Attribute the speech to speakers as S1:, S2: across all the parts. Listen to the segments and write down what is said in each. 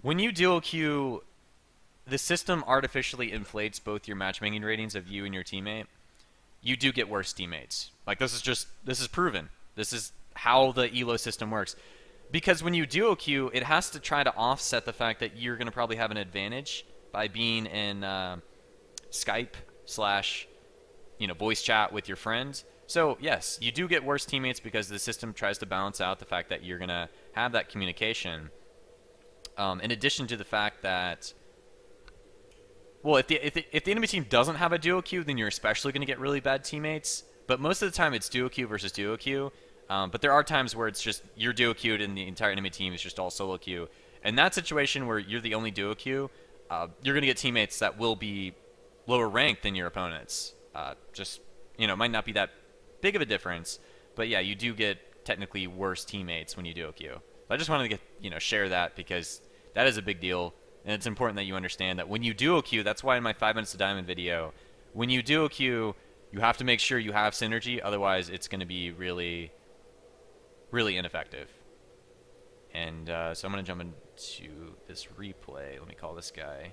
S1: When you dual queue, the system artificially inflates both your matchmaking ratings of you and your teammate. You do get worse teammates. Like this is proven. This is how the elo system works. Because when you duo queue, it has to try to offset the fact that you're going to probably have an advantage by being in Skype slash voice chat with your friends. So yes, you do get worse teammates because the system tries to balance out the fact that you're going to have that communication. In addition to the fact that, well, if the enemy team doesn't have a duo queue, then you're especially going to get really bad teammates. But most of the time, it's duo queue versus duo queue. But there are times where it's just you're duo queued and the entire enemy team is just all solo queue. In that situation where you're the only duo queue, you're going to get teammates that will be lower ranked than your opponents. Just might not be that big of a difference, but yeah, you do get technically worse teammates when you duo queue. I just wanted to get share that because that is a big deal. And it's important that you understand that when you duo queue, that's why in my 5 minutes to diamond video, when you duo queue, you have to make sure you have synergy. Otherwise, it's going to be really, really ineffective. And so I'm going to jump into this replay. Let me call this guy.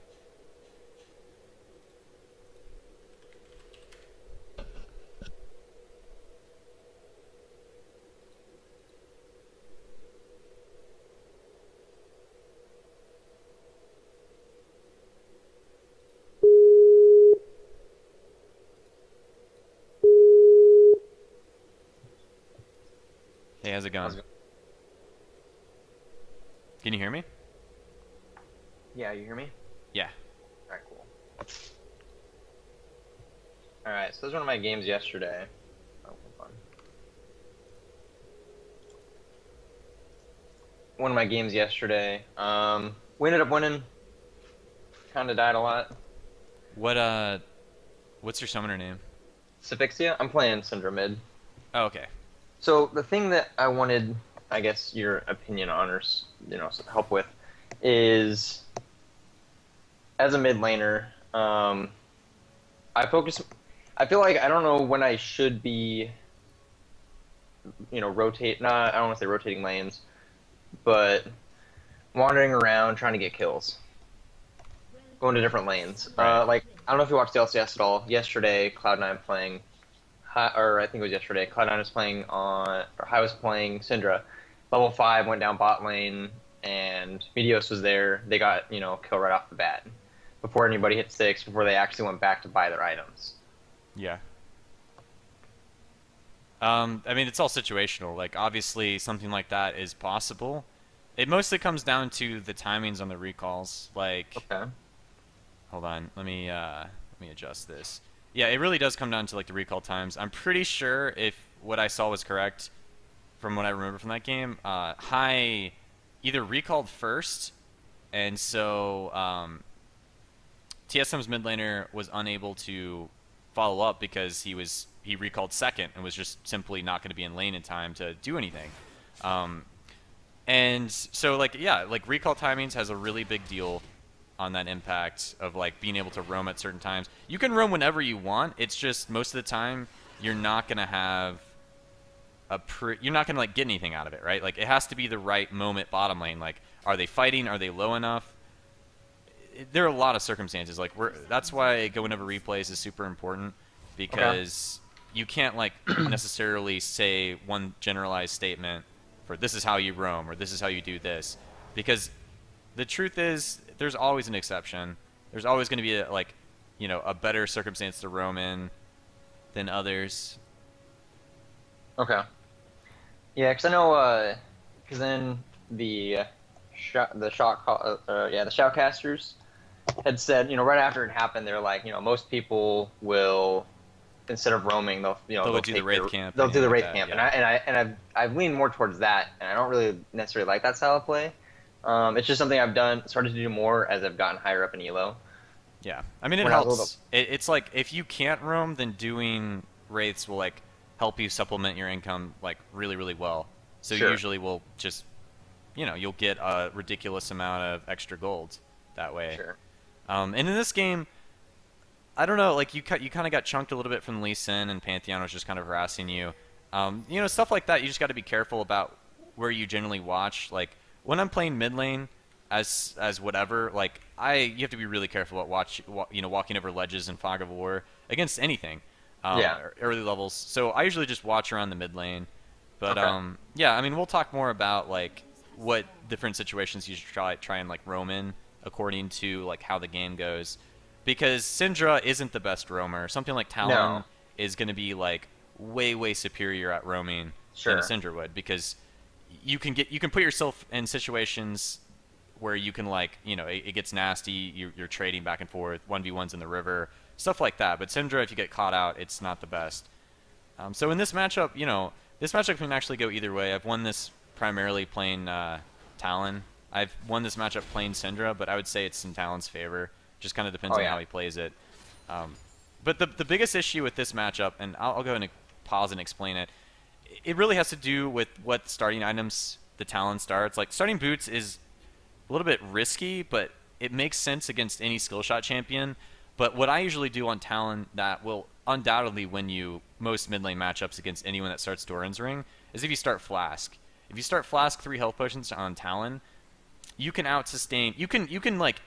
S1: Hey, how's it going? Can you hear me?
S2: Yeah, you hear me?
S1: Yeah.
S2: Alright, cool. Alright, so this was one of my games yesterday. Oh, fun. One of my games yesterday. We ended up winning. Kinda died a lot.
S1: What's your summoner name?
S2: Suffixia? I'm playing Syndra mid.
S1: Oh, okay.
S2: So the thing that I wanted, I guess, your opinion on or some help with is, as a mid laner, I feel like I don't know when I should be, rotate. I don't want to say rotating lanes, but wandering around trying to get kills, going to different lanes.
S1: Right.
S2: Like I don't know if you watched the LCS at all. Yesterday, Cloud9 playing. Or I think it was yesterday, Cloud9 was playing on, or I was playing Syndra. Level 5 went down bot lane, and Meteos was there. They got, kill right off the bat. Before anybody hit 6, before they actually went back to buy their items.
S1: Yeah. I mean, it's all situational. Like, obviously, something like that is possible. It mostly comes down to the timings on the recalls. Like,
S2: okay.
S1: Hold on, let me adjust this. Yeah, it really does come down to like the recall times. I'm pretty sure if what I saw was correct from what I remember from that game, High either recalled first, and so TSM's mid laner was unable to follow up because he recalled second and was just simply not going to be in lane in time to do anything. And so like recall timings has a really big deal on that impact of like being able to roam at certain times. You can roam whenever you want. It's just most of the time you're not gonna have you're not gonna like get anything out of it, right? Like it has to be the right moment bottom lane. Like are they fighting? Are they low enough? There are a lot of circumstances. Like that's why going over replays is super important because you can't like necessarily say one generalized statement for this is how you roam or this is how you do this because the truth is there's always an exception. There's always going to be a better circumstance to roam in than others.
S2: Okay. Yeah, because I know, because then the shoutcasters had said, right after it happened, they're like, most people will, instead of roaming, they'll
S1: do the Wraith camp.
S2: They'll do the Wraith camp,
S1: yeah.
S2: and I've leaned more towards that, and I don't really necessarily like that style of play. It's just something I've started to do more as I've gotten higher up in elo.
S1: Yeah, I mean it helps. It's like if you can't roam, then doing wraiths will like help you supplement your income like really really well. So you usually will just, you'll get a ridiculous amount of extra gold that way.
S2: Sure.
S1: And in this game, I don't know, like you kind of got chunked a little bit from Lee Sin and Pantheon was just kind of harassing you. Stuff like that. You just got to be careful about where you generally watch. Like when I'm playing mid lane, as whatever. Like you have to be really careful about walking over ledges in Fog of War against anything,
S2: Yeah.
S1: early levels. So I usually just watch around the mid lane. But
S2: Okay.
S1: yeah, I mean, we'll talk more about like what different situations you should try and like roam in according to like how the game goes, because Syndra isn't the best roamer. Something like Talon
S2: No.
S1: is going to be like way superior at roaming than a
S2: Sure.
S1: Syndra would, because you can put yourself in situations where you can like it gets nasty. You're trading back and forth, 1v1s in the river, stuff like that. But Syndra, if you get caught out, it's not the best. So in this matchup, this matchup can actually go either way. I've won this primarily playing Talon. I've won this matchup playing Syndra, but I would say it's in Talon's favor. Just kind of depends
S2: Oh
S1: on
S2: yeah.
S1: how he plays it. But the biggest issue with this matchup, and I'll go ahead and pause and explain it, it really has to do with what starting items the Talon starts. Like, starting boots is a little bit risky, but it makes sense against any skill shot champion. But what I usually do on Talon that will undoubtedly win you most mid lane matchups against anyone that starts Doran's Ring is if you start Flask. If you start Flask 3 health potions on Talon, you can out sustain. You can like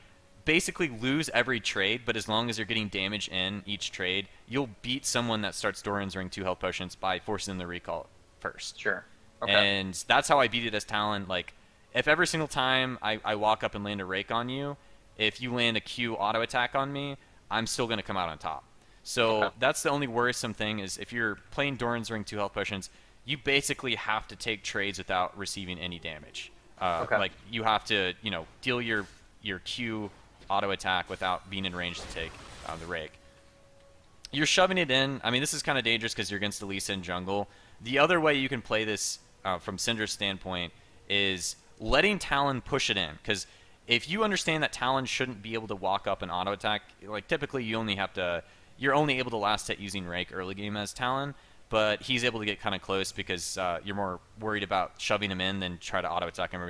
S1: basically lose every trade, but as long as you're getting damage in each trade, you'll beat someone that starts Doran's Ring 2 health potions by forcing them to recall first.
S2: Sure. Okay.
S1: And that's how I beat it as Talon. Like, if every single time I walk up and land a rake on you, if you land a Q auto attack on me, I'm still going to come out on top. So
S2: Okay.
S1: that's the only worrisome thing, is if you're playing Doran's Ring 2 health potions, you basically have to take trades without receiving any damage.
S2: Okay.
S1: Like, you have to, deal your Q auto attack without being in range to take the rake. You're shoving it in. I mean, this is kind of dangerous because you're against Elisa in jungle. The other way you can play this from Syndra's standpoint is letting Talon push it in, because if you understand that Talon shouldn't be able to walk up and auto attack, like typically you're only able to last hit using Rake early game as Talon, but he's able to get kind of close because you're more worried about shoving him in than try to auto attack him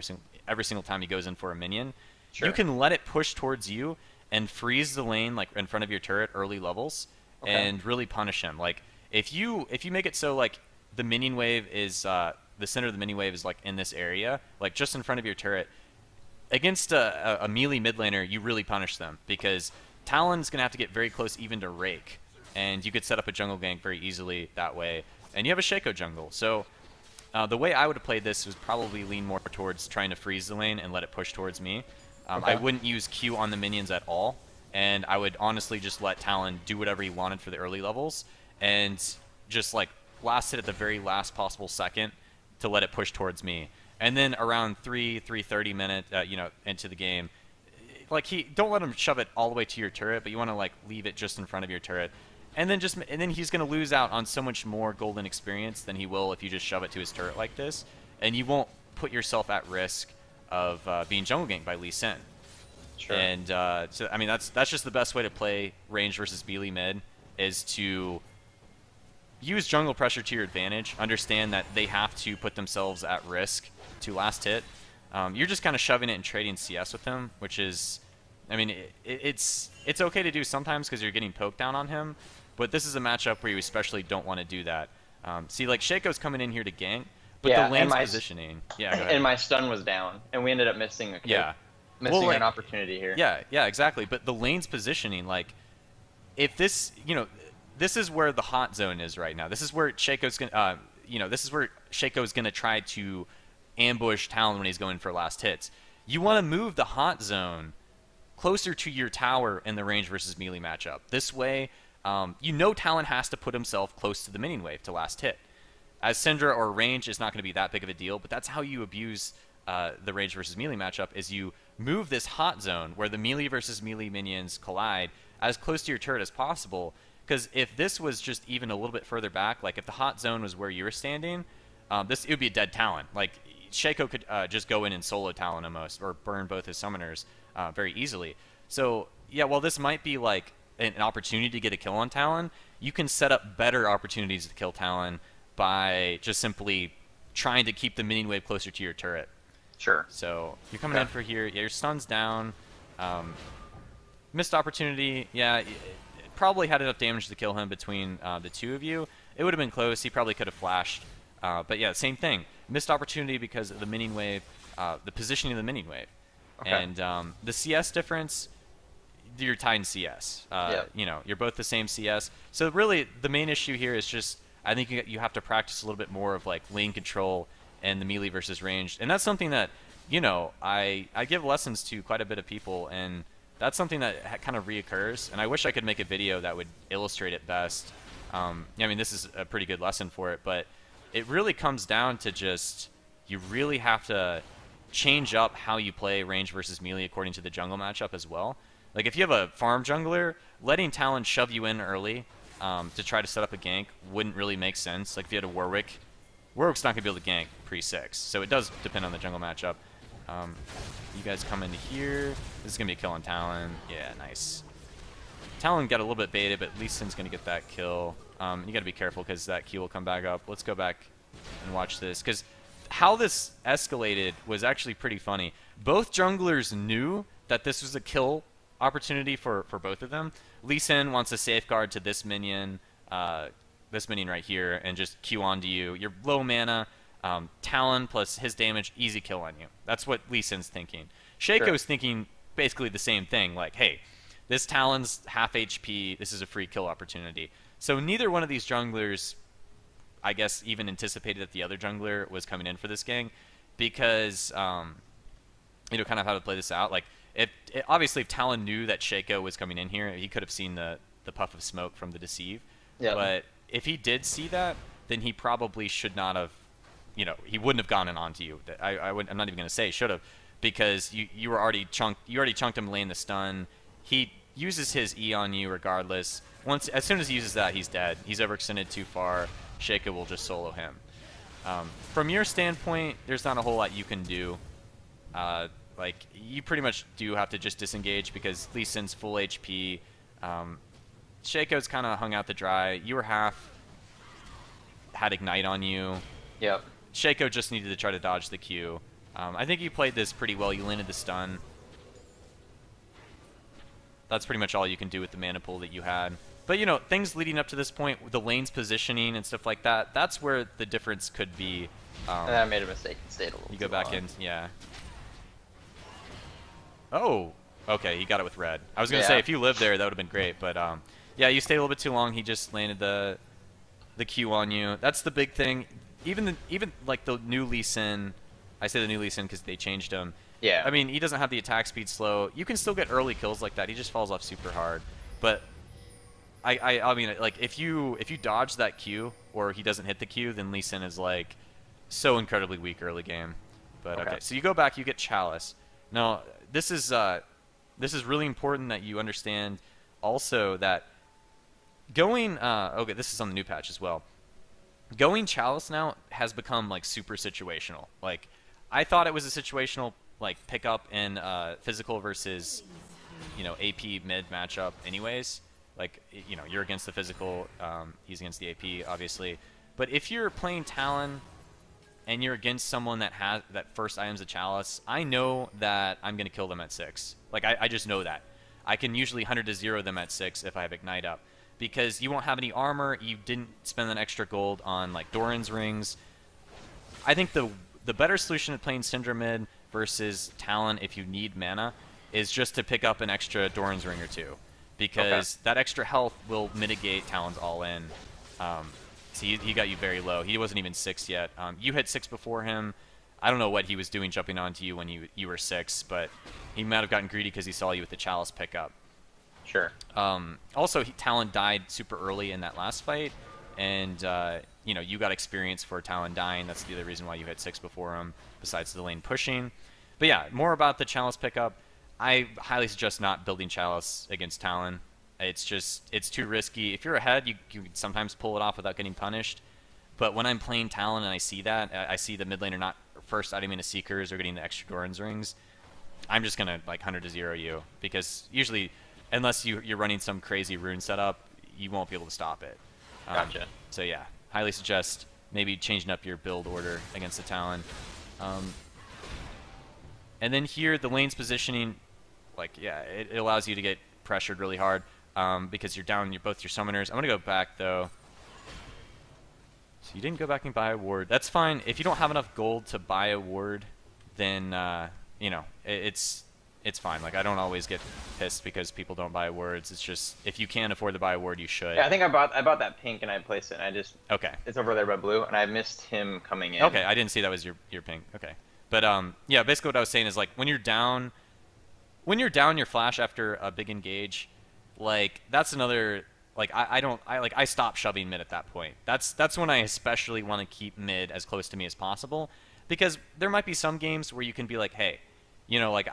S1: every single time he goes in for a minion.
S2: Sure.
S1: You can let it push towards you and freeze the lane like in front of your turret early levels,
S2: Okay.
S1: and really punish him. Like, if you make it so like the minion wave is the center of the minion wave is like in this area, like just in front of your turret, against a melee mid laner, you really punish them, because Talon's gonna have to get very close even to Rake, and you could set up a jungle gank very easily that way. And you have a Shaco jungle, so the way I would have played this was probably lean more towards trying to freeze the lane and let it push towards me.
S2: Okay.
S1: I wouldn't use Q on the minions at all, and I would honestly just let Talon do whatever he wanted for the early levels, and just like last hit at the very last possible second to let it push towards me. And then around 3:30 minute, into the game, like don't let him shove it all the way to your turret, but you want to like leave it just in front of your turret, and then he's gonna lose out on so much more golden experience than he will if you just shove it to his turret like this, and you won't put yourself at risk of being jungle ganked by Lee Sin.
S2: Sure.
S1: And so I mean that's just the best way to play range versus melee mid, is to use jungle pressure to your advantage. Understand that they have to put themselves at risk to last hit. You're just kind of shoving it and trading CS with him, which is, I mean, it's okay to do sometimes because you're getting poked down on him, but this is a matchup where you especially don't want to do that. See, like, Shaco's coming in here to gank, but
S2: Yeah,
S1: the
S2: and
S1: lane's
S2: my
S1: positioning. Yeah, go ahead.
S2: And my stun was down, and we ended up missing a kill.
S1: Yeah.
S2: Missing
S1: Well, like,
S2: an opportunity here.
S1: Yeah, exactly. But the lane's positioning, like, if this, this is where the hot zone is right now. This is where Shaco's gonna, try to ambush Talon when he's going for last hits. You want to move the hot zone closer to your tower in the range versus melee matchup. This way, Talon has to put himself close to the minion wave to last hit. As Syndra or range is not going to be that big of a deal, but that's how you abuse the range versus melee matchup, is you move this hot zone where the melee versus melee minions collide as close to your turret as possible. Because if this was just even a little bit further back, like if the hot zone was where you were standing, it would be a dead Talon. Like, Shaco could just go in and solo Talon almost, or burn both his summoners very easily. So, yeah, while this might be like an opportunity to get a kill on Talon, you can set up better opportunities to kill Talon by just simply trying to keep the minion wave closer to your turret.
S2: Sure.
S1: So you're coming in for here. Yeah, your stun's down. Missed opportunity. Yeah, it probably had enough damage to kill him between the two of you. It would have been close. He probably could have flashed. But yeah, same thing. Missed opportunity because of the minion wave, the positioning of the minion wave.
S2: Okay.
S1: And the CS difference, you're tied in CS.
S2: Yep.
S1: You know, you're both the same CS. So really, the main issue here is just I think you have to practice a little bit more of like lane control and the melee versus ranged, and that's something that you know I give lessons to quite a bit of people, and that's something that kind of reoccurs. And I wish I could make a video that would illustrate it best. I mean, this is a pretty good lesson for it, but it really comes down to just you really have to change up how you play range versus melee according to the jungle matchup as well. Like if you have a farm jungler, letting Talon shove you in early to try to set up a gank wouldn't really make sense. Like if you had a Warwick, Warwick's not going to be able to gank pre-6, so it does depend on the jungle matchup. You guys come into here. This is going to be a kill on Talon. Yeah, nice. Talon got a little bit baited, but Lee Sin's going to get that kill. You got to be careful because that Q will come back up. Let's go back and watch this, because how this escalated was actually pretty funny. Both junglers knew that this was a kill opportunity for both of them. Lee Sin wants a safeguard to this minion right here, and just Q onto you. You're low mana. Talon plus his damage, easy kill on you. That's what Lee Sin's thinking. Shaco's thinking basically the same thing. Like, hey, this Talon's half HP. This is a free kill opportunity. So neither one of these junglers, I guess, even anticipated that the other jungler was coming in for this gang, because you know, kind of how to play this out. Like, obviously if Talon knew that Shaco was coming in here, he could have seen the puff of smoke from the deceive.
S2: Yeah.
S1: But if he did see that, then he probably should not have. You know, he wouldn't have gone in onto you. I'm not even going to say should have, because you were already chunked. You already chunked him laying the stun. He uses his E on you regardless. As soon as he uses that, he's dead. He's overextended too far. Shaco will just solo him. From your standpoint, there's not a whole lot you can do. Like, you pretty much do have to just disengage because Lee Sin's full HP. Shaco's kind of hung out to dry. You were had Ignite on you.
S2: Yep.
S1: Shaco just needed to try to dodge the Q. I think you played this pretty well. You landed the stun. That's pretty much all you can do with the mana pool that you had. But, you know, things leading up to this point, the lane's positioning and stuff like that, that's where the difference could be.
S2: And I made a mistake and stayed a little
S1: You go
S2: too
S1: back
S2: long.
S1: in, yeah. Oh, okay, he got it with red. I was going to say, if you lived there, that would have been great. But, yeah, you stayed a little bit too long. He just landed the Q on you. That's the big thing. Even like the new Lee Sin, I say the new Lee Sin because they changed him.
S2: Yeah.
S1: I mean, he doesn't have the attack speed slow. You can still get early kills like that. He just falls off super hard. But I mean, like if you dodge that Q or he doesn't hit the Q, then Lee Sin is like so incredibly weak early game. But okay, so you go back, you get Chalice. Now this is really important that you understand also that going okay, this is on the new patch as well. Going Chalice now has become like super situational. Like I thought it was a situational like pickup in physical versus, you know, AP mid matchup anyways. Like, you know, you're against the physical, he's against the AP obviously. But if you're playing Talon and you're against someone that has that first item's a Chalice, I know that I'm gonna kill them at 6. Like I just know that. I can usually 100 to 0 them at 6 if I have Ignite up. Because you won't have any armor, you didn't spend an extra gold on like Doran's rings. I think the better solution to playing Syndra mid versus Talon if you need mana is just to pick up an extra Doran's ring or two. Because that extra health will mitigate Talon's all-in. So he got you very low. He wasn't even 6 yet. You hit 6 before him. I don't know what he was doing jumping onto you when you were 6, but he might have gotten greedy because he saw you with the Chalice pickup.
S2: Sure.
S1: Also, Talon died super early in that last fight, and you know, you got experience for Talon dying. That's the other reason why you hit 6 before him, besides the lane pushing. But yeah, more about the Chalice pickup. I highly suggest not building Chalice against Talon. It's too risky. If you're ahead, you can sometimes pull it off without getting punished. But when I'm playing Talon and I see that, I see the mid laner not first iteming a Seekers or getting the extra Doran's rings, I'm just going to like 100 to 0 you. Because usually, unless you're running some crazy rune setup, you won't be able to stop it.
S2: Gotcha.
S1: So yeah, highly suggest maybe changing up your build order against the Talon. And then here, the lane's positioning, like, yeah, it allows you to get pressured really hard because you're down both your summoners. I'm going to go back, though. So you didn't go back and buy a ward. That's fine. If you don't have enough gold to buy a ward, then, you know, it's it's fine. Like, I don't always get pissed because people don't buy wards. It's just, if you can afford to buy a ward, you should.
S2: Yeah, I think I bought that pink and I placed it. And I just
S1: Okay.
S2: it's over there by blue, and I missed him coming in.
S1: Okay, I didn't see that was your ping. Okay. But yeah, basically what I was saying is like when you're down your flash after a big engage, like that's another like I stop shoving mid at that point. That's when I especially want to keep mid as close to me as possible, because there might be some games where you can be like, hey, you know, like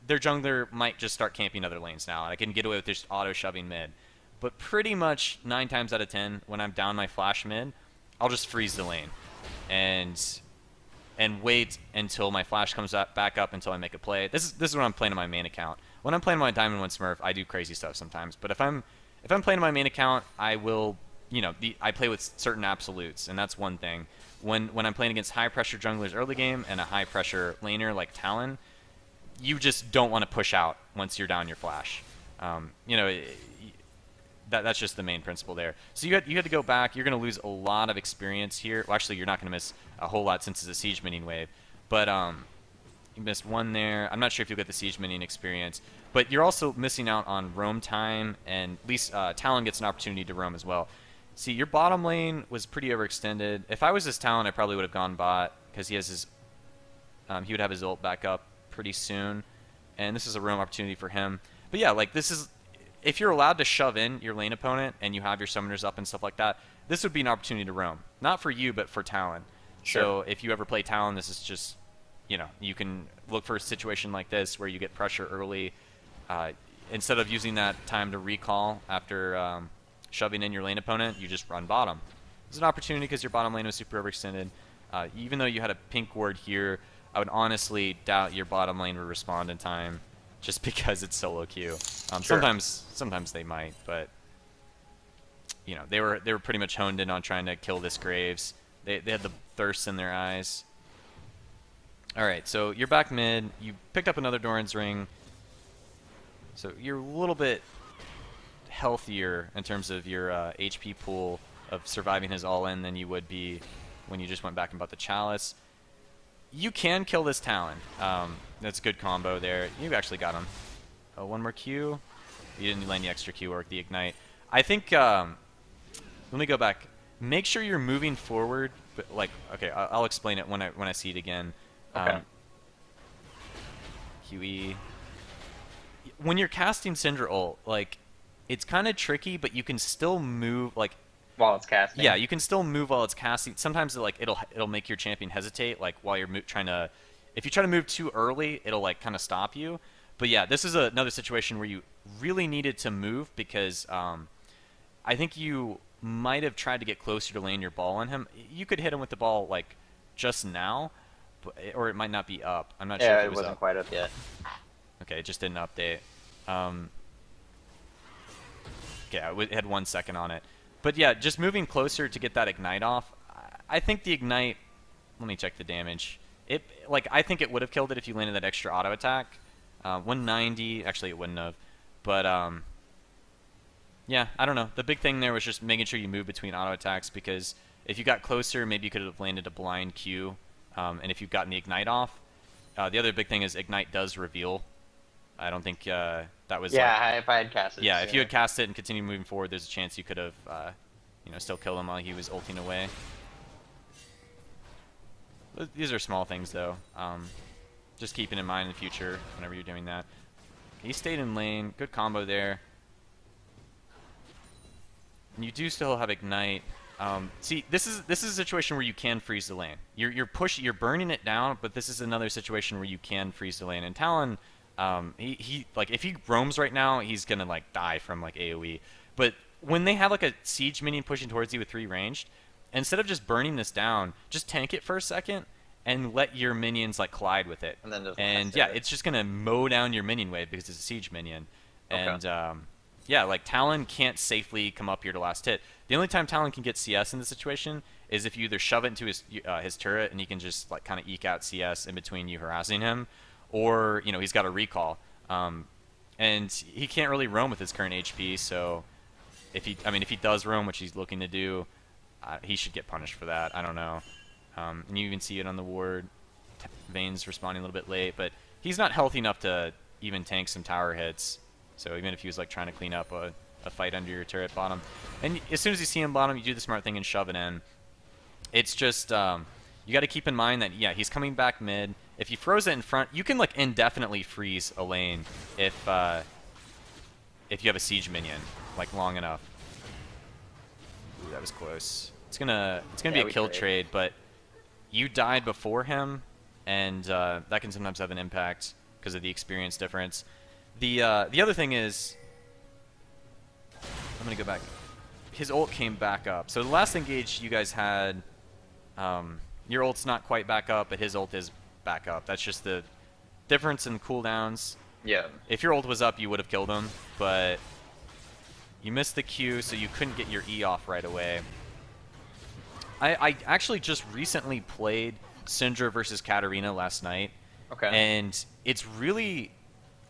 S1: their jungler might just start camping other lanes now, and I can get away with just auto shoving mid. But pretty much 9 times out of 10, when I'm down my flash mid, I'll just freeze the lane and wait until my flash comes back up until I make a play. This is when I'm playing on my main account. When I'm playing my Diamond 1 Smurf, I do crazy stuff sometimes. But if I'm playing on my main account, I will, you know, I play with certain absolutes, and that's one thing. When I'm playing against high pressure junglers early game and a high pressure laner like Talon, you just don't want to push out once you're down your flash. You know, that's just the main principle there. So you had to go back. You're going to lose a lot of experience here. Well, actually, you're not going to miss a whole lot since it's a siege minion wave. But you missed one there. I'm not sure if you'll get the siege minion experience. But you're also missing out on roam time, and at least Talon gets an opportunity to roam as well. See, your bottom lane was pretty overextended. If I was this Talon, I probably would have gone bot, because he has his he would have his ult back up pretty soon, and this is a roam opportunity for him. But yeah, like this is, if you're allowed to shove in your lane opponent and you have your summoners up and stuff like that, this would be an opportunity to roam. Not for you, but for Talon.
S2: Sure.
S1: So if you ever play Talon, this is just, you know, you can look for a situation like this where you get pressure early. Instead of using that time to recall after shoving in your lane opponent, you just run bottom. It's an opportunity because your bottom lane was super overextended. Even though you had a pink ward here, I would honestly doubt your bottom lane would respond in time, just because it's solo queue.
S2: Sure.
S1: Sometimes they might, but you know, they were pretty much honed in on trying to kill this Graves. They had the thirst in their eyes. All right, so you're back mid. You picked up another Doran's ring, so you're a little bit healthier in terms of your HP pool of surviving his all-in than you would be when you just went back and bought the Chalice. You can kill this Talon. That's a good combo there. You actually got him. Oh, one more Q. You didn't land the extra Q or the Ignite. I think, let me go back. Make sure you're moving forward. But like, okay, I'll explain it when I see it again.
S2: Okay.
S1: QE. When you're casting Syndra ult, like, it's kind of tricky, but you can still move, like,
S2: While it's casting.
S1: yeah, you can still move while it's casting. Sometimes it'll make your champion hesitate, like while you're trying to. If you try to move too early, it'll like kind of stop you. But yeah, this is another situation where you really needed to move because I think you might have tried to get closer to laying your ball on him. You could hit him with the ball like just now, or it might not be up. I'm not sure if
S2: Yeah,
S1: it was
S2: wasn't
S1: up.
S2: quite up yet.
S1: Okay, it just didn't update. Okay, it had 1 second on it. But yeah, just moving closer to get that Ignite off. I think the Ignite, let me check the damage. I think it would have killed it if you landed that extra auto attack. 190, actually it wouldn't have. But yeah, I don't know. The big thing there was just making sure you move between auto attacks, because if you got closer, maybe you could have landed a blind Q. And if you've gotten the Ignite off, the other big thing is Ignite does reveal. I don't think that was.
S2: Yeah, if I had casted.
S1: Yeah, if you had cast it and continued moving forward, there's a chance you could have, you know, still killed him while he was ulting away. These are small things, though. Just keeping in mind in the future whenever you're doing that. He stayed in lane. Good combo there. And you do still have Ignite. See, this is a situation where you can freeze the lane. You're burning it down, but this is another situation where you can freeze the lane. And Talon, he like if he roams right now, he's gonna like die from like AOE. But when they have like a siege minion pushing towards you with 3 ranged, instead of just burning this down, just tank it for a second and let your minions like collide with it.
S2: And then just
S1: yeah, it's just gonna mow down your minion wave because it's a siege minion.
S2: Okay.
S1: And yeah, like Talon can't safely come up here to last hit. The only time Talon can get CS in this situation is if you either shove it into his turret and he can just like kind of eke out CS in between you harassing him, or you know he's got a recall, and he can't really roam with his current HP. So if he does roam, which he's looking to do, he should get punished for that. I don't know. And you even see it on the ward. Vayne's responding a little bit late, but he's not healthy enough to even tank some tower hits. So even if he was like trying to clean up a fight under your turret bottom, and as soon as you see him bottom, you do the smart thing and shove it in. It's just you got to keep in mind that yeah, he's coming back mid. If he throws it in front, you can like indefinitely freeze a lane if you have a siege minion like long enough. Ooh, that was close. It's gonna be a kill trade, but you died before him, and that can sometimes have an impact because of the experience difference. The other thing is, I'm gonna go back. His ult came back up. So the last engage you guys had, your ult's not quite back up, but his ult is back up. That's just the difference in cooldowns.
S2: Yeah.
S1: If your ult was up, you would have killed him, but you missed the Q, so you couldn't get your E off right away. I actually just recently played Syndra versus Katarina last night.
S2: Okay.
S1: And it's really,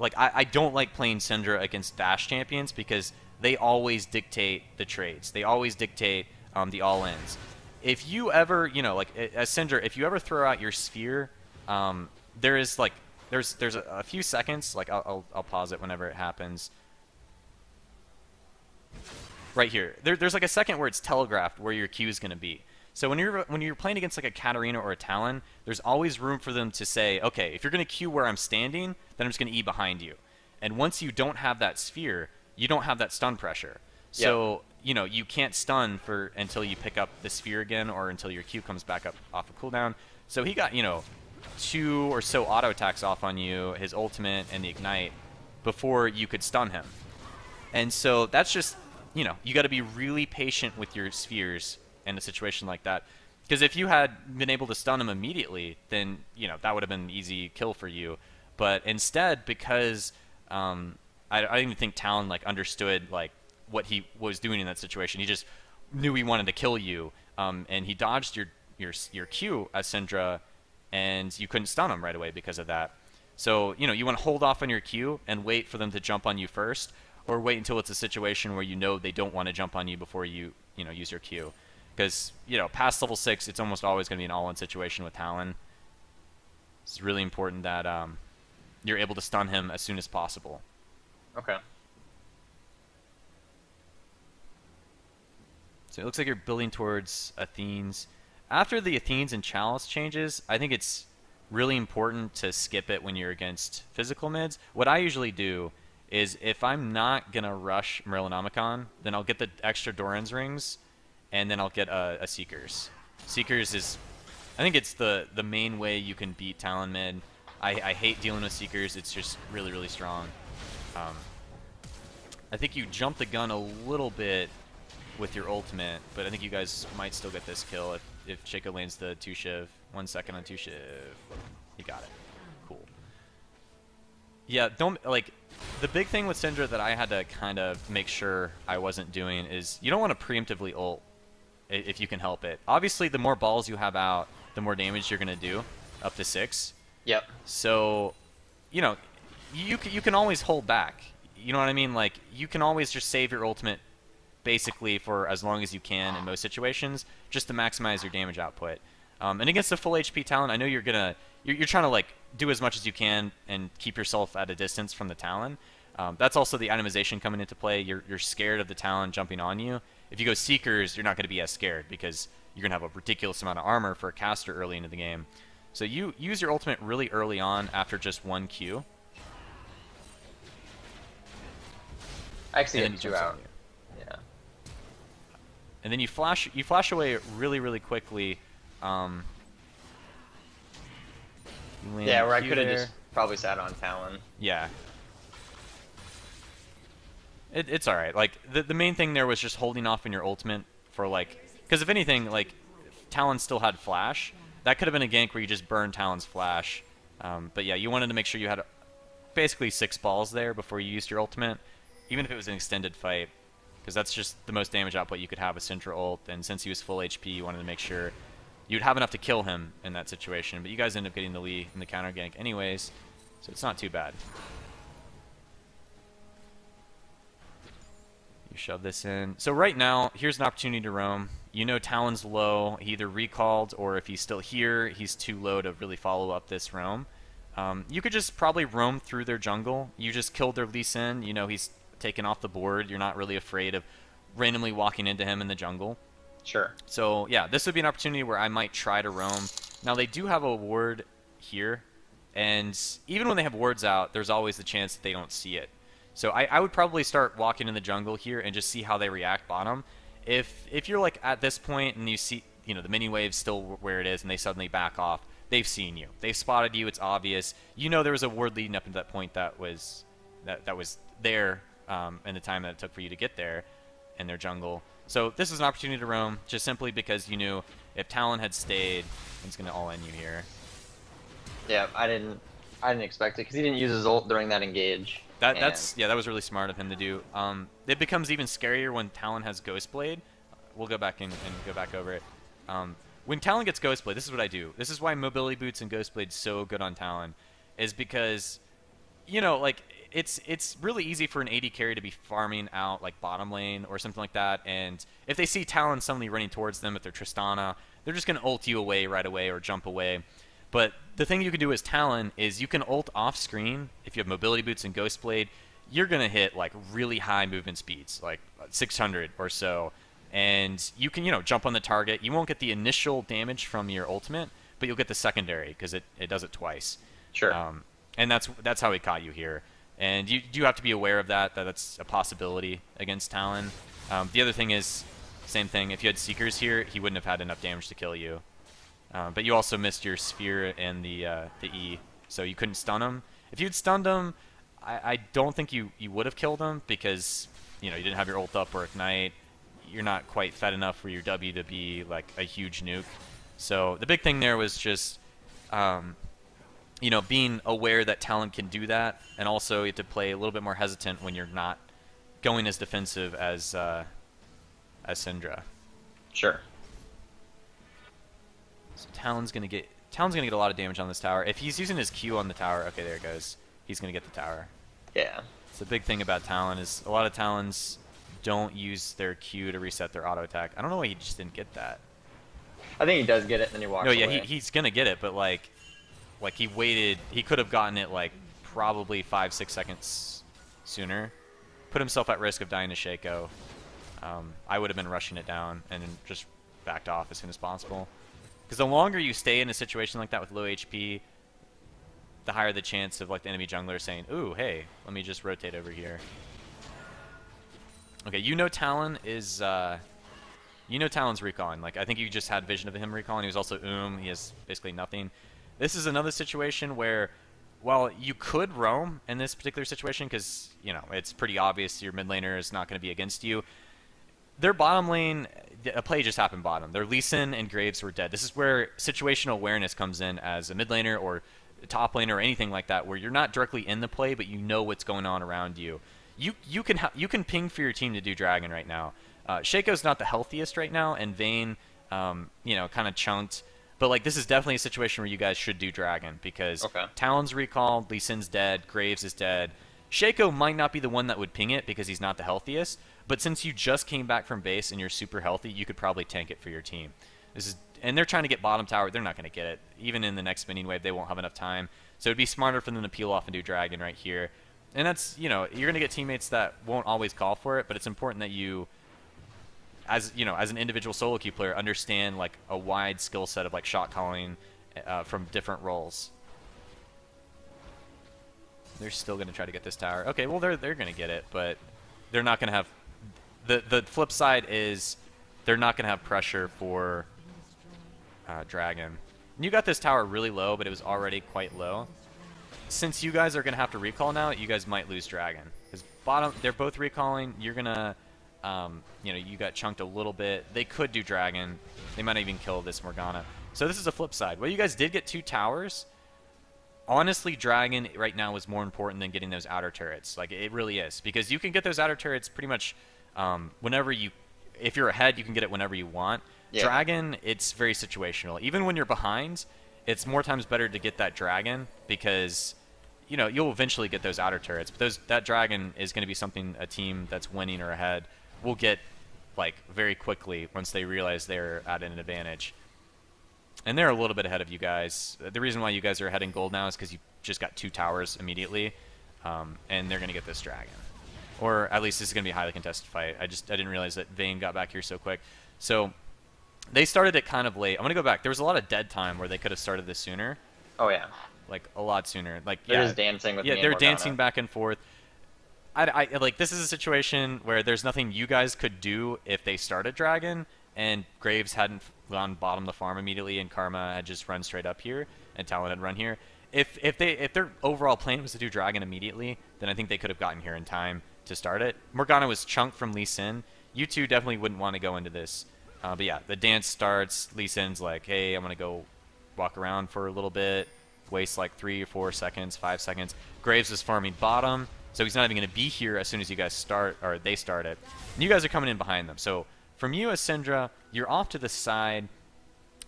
S1: like, I don't like playing Syndra against Dash champions because they always dictate the trades. They always dictate the all-ins. If you ever, you know, like, as Syndra, if you ever throw out your sphere, there is, like, there's a few seconds, like, I'll pause it whenever it happens. Right here. There's like a second where it's telegraphed where your Q is going to be. So when you're playing against like a Katarina or a Talon, there's always room for them to say, okay, if you're going to Q where I'm standing, then I'm just going to E behind you. And once you don't have that sphere, you don't have that stun pressure. So, you know, you can't stun until you pick up the sphere again or until your Q comes back up off of cooldown. So he got, you know, 2 or so auto attacks off on you, his ultimate and the ignite, before you could stun him. And so that's just, you know, you got to be really patient with your spheres in a situation like that. Because if you had been able to stun him immediately, then, you know, that would have been an easy kill for you. But instead, because I don't even think Talon, like, understood, like, what he was doing in that situation. He just knew he wanted to kill you, and he dodged your Q as Syndra, and you couldn't stun him right away because of that. So, you know, you want to hold off on your Q and wait for them to jump on you first, or wait until it's a situation where you know they don't want to jump on you before you know, use your Q. Because, you know, past level 6, it's almost always going to be an all-in situation with Talon. It's really important that you're able to stun him as soon as possible.
S2: Okay.
S1: So it looks like you're building towards Athene's. After the Athene's and Chalice changes, I think it's really important to skip it when you're against physical mids. What I usually do is if I'm not going to rush Merilonomicon, then I'll get the extra Doran's rings, and then I'll get a Seekers. Seekers is, I think it's the main way you can beat Talon mid. I hate dealing with Seekers. It's just really, really strong. I think you jump the gun a little bit with your ultimate, but I think you guys might still get this kill if Chico lanes the 2-shiv. 1 second on 2-shiv. He got it. Cool. Yeah, don't, like, the big thing with Syndra that I had to kind of make sure I wasn't doing is you don't want to preemptively ult if you can help it. Obviously, the more balls you have out, the more damage you're going to do, up to 6.
S2: Yep.
S1: So, you know, you can always hold back. You know what I mean? Like, you can always just save your ultimate basically for as long as you can in most situations, just to maximize your damage output. And against a full HP Talon, I know you're trying to, like, do as much as you can and keep yourself at a distance from the Talon. That's also the itemization coming into play. You're scared of the Talon jumping on you. If you go Seekers, you're not going to be as scared because you're going to have a ridiculous amount of armor for a caster early into the game. So you use your ultimate really early on after just 1 Q.
S2: I actually get 2 out. Yeah.
S1: And then you flash away really, really quickly.
S2: Yeah, where I could have just probably sat on Talon.
S1: Yeah. It's alright. Like, the main thing there was just holding off on your ultimate for, like... Because if anything, like, Talon still had flash. That could have been a gank where you just burned Talon's flash. But yeah, you wanted to make sure you had basically 6 balls there before you used your ultimate. Even if it was an extended fight. Because that's just the most damage output you could have with Syndra ult. And since he was full HP, you wanted to make sure you'd have enough to kill him in that situation. But you guys end up getting the lead in the counter gank anyways. So it's not too bad. You shove this in. So right now, here's an opportunity to roam. You know Talon's low. He either recalled, or if he's still here, he's too low to really follow up this roam. You could just probably roam through their jungle. You just killed their Lee Sin. You know he's taken off the board. You're not really afraid of randomly walking into him in the jungle.
S2: Sure.
S1: So yeah, this would be an opportunity where I might try to roam. Now they do have a ward here, and even when they have wards out, there's always the chance that they don't see it. So I would probably start walking in the jungle here and just see how they react bottom. If you're like at this point and you see the mini wave's still where it is and they suddenly back off, they've seen you. They've spotted you. It's obvious. There was a ward leading up into that point that was there in the time that it took for you to get there in their jungle. So this is an opportunity to roam just simply because you knew if Talon had stayed, he's going to all-in you here.
S2: Yeah, I didn't expect it because he didn't use his ult during that engage.
S1: That was really smart of him to do. It becomes even scarier when Talon has Ghostblade. We'll go back and go back over it. When Talon gets Ghostblade, this is what I do. This is why Mobility Boots and Ghostblade so good on Talon, is because, like it's really easy for an AD carry to be farming out like bottom lane or something like that, and if they see Talon suddenly running towards them with their Tristana, they're just gonna ult you away right away or jump away. But the thing you can do as Talon is you can ult off screen. If you have Mobility Boots and Ghostblade, you're gonna hit like really high movement speeds, like 600 or so. And you can, jump on the target. You won't get the initial damage from your ultimate, but you'll get the secondary because it does it twice.
S2: Sure.
S1: And that's how he caught you here. And you do have to be aware of that that's a possibility against Talon. The other thing is, same thing. If you had Seekers here, he wouldn't have had enough damage to kill you. But you also missed your Sphere and the E, so you couldn't stun him. If you'd stunned him, I don't think you would have killed him because you didn't have your ult up or Ignite. You're not quite fed enough for your W to be like a huge nuke. So the big thing there was just, being aware that Talon can do that, and also you have to play a little bit more hesitant when you're not going as defensive as Syndra.
S2: Sure.
S1: So Talon's gonna get a lot of damage on this tower. If he's using his Q on the tower, okay, there it goes. He's gonna get the tower.
S2: Yeah.
S1: So the big thing about Talon is a lot of Talons don't use their Q to reset their auto attack. I don't know why he just didn't get that.
S2: I think he does get it, and then he walks away.
S1: No, yeah, he's gonna get it, but like he waited. He could have gotten it like probably 5-6 seconds sooner. Put himself at risk of dying to Shaco. I would have been rushing it down and just backed off as soon as possible. Because the longer you stay in a situation like that with low HP, the higher the chance of like the enemy jungler saying, "Ooh, hey, let me just rotate over here." Okay, Talon is, Talon's recalling. Like, I think you just had vision of him recalling. He was also He has basically nothing. This is another situation where, while you could roam in this particular situation, because, it's pretty obvious your mid laner is not going to be against you. Their bottom lane, a play just happened bottom. Their Lee Sin and Graves were dead. This is where situational awareness comes in as a mid laner or top laner or anything like that, where you're not directly in the play, but you know what's going on around you. You can ping for your team to do Dragon right now. Shaco's not the healthiest right now, and Vayne, kind of chunked. But like this is definitely a situation where you guys should do Dragon because Talon's recalled, Lee Sin's dead, Graves is dead. Shaco might not be the one that would ping it because he's not the healthiest, but since you just came back from base and you're super healthy, you could probably tank it for your team. And they're trying to get bottom tower. They're not going to get it. Even in the next minion wave, they won't have enough time. So it'd be smarter for them to peel off and do Dragon right here. And that's, you're going to get teammates that won't always call for it, but it's important that you, as an individual solo queue player, understand like a wide skill set of like shot calling from different roles. They're still going to try to get this tower. Okay, well they're going to get it, but they're not going to have the flip side is they're not going to have pressure for Dragon. And you got this tower really low, but it was already quite low. Since you guys are going to have to recall now, you guys might lose Dragon. Because bottom, they're both recalling. You're going to, you got chunked a little bit. They could do Dragon. They might even kill this Morgana. So this is a flip side. Well, you guys did get 2 towers. Honestly, Dragon right now is more important than getting those outer turrets. Like, it really is. Because you can get those outer turrets pretty much whenever you... If you're ahead, you can get it whenever you want. Yeah. Dragon, it's very situational. Even when you're behind, it's more times better to get that Dragon because... you'll eventually get those outer turrets, but that Dragon is going to be something a team that's winning or ahead will get like very quickly once they realize they're at an advantage. And they're a little bit ahead of you guys. The reason why you guys are ahead in gold now is because you just got 2 towers immediately, and they're going to get this dragon. Or at least this is going to be a highly contested fight. I didn't realize that Vayne got back here so quick. So they started it kind of late. I'm going to go back. There was a lot of dead time where they could have started this sooner.
S2: Oh, yeah.
S1: Like, a lot sooner. Like,
S2: They're
S1: yeah,
S2: just dancing with me and
S1: they're
S2: Morgana.
S1: dancing back and forth. Like, this is a situation where there's nothing you guys could do if they started dragon, and Graves hadn't gone bottom the farm immediately, and Karma had just run straight up here, and Talon had run here. If their overall plan was to do dragon immediately, then I think they could have gotten here in time to start it. Morgana was chunked from Lee Sin. You two definitely wouldn't want to go into this. But yeah, the dance starts. Lee Sin's like, hey, I'm going to go walk around for a little bit. Waste like 3 or 4 seconds, 5 seconds. Graves is farming bottom, so he's not even going to be here as soon as you guys start, or they start it. And you guys are coming in behind them. So from you as Syndra, you're off to the side.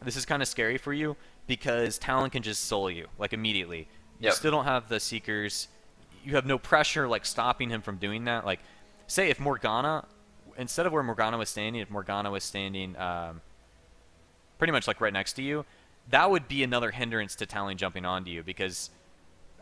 S1: This is kind of scary for you because Talon can just soul you, like, immediately. You
S2: Yep.
S1: still don't have the Seekers. You have no pressure, like, stopping him from doing that. Like, say if Morgana, instead of where Morgana was standing, if Morgana was standing pretty much, like, right next to you, that would be another hindrance to Talon jumping onto you because,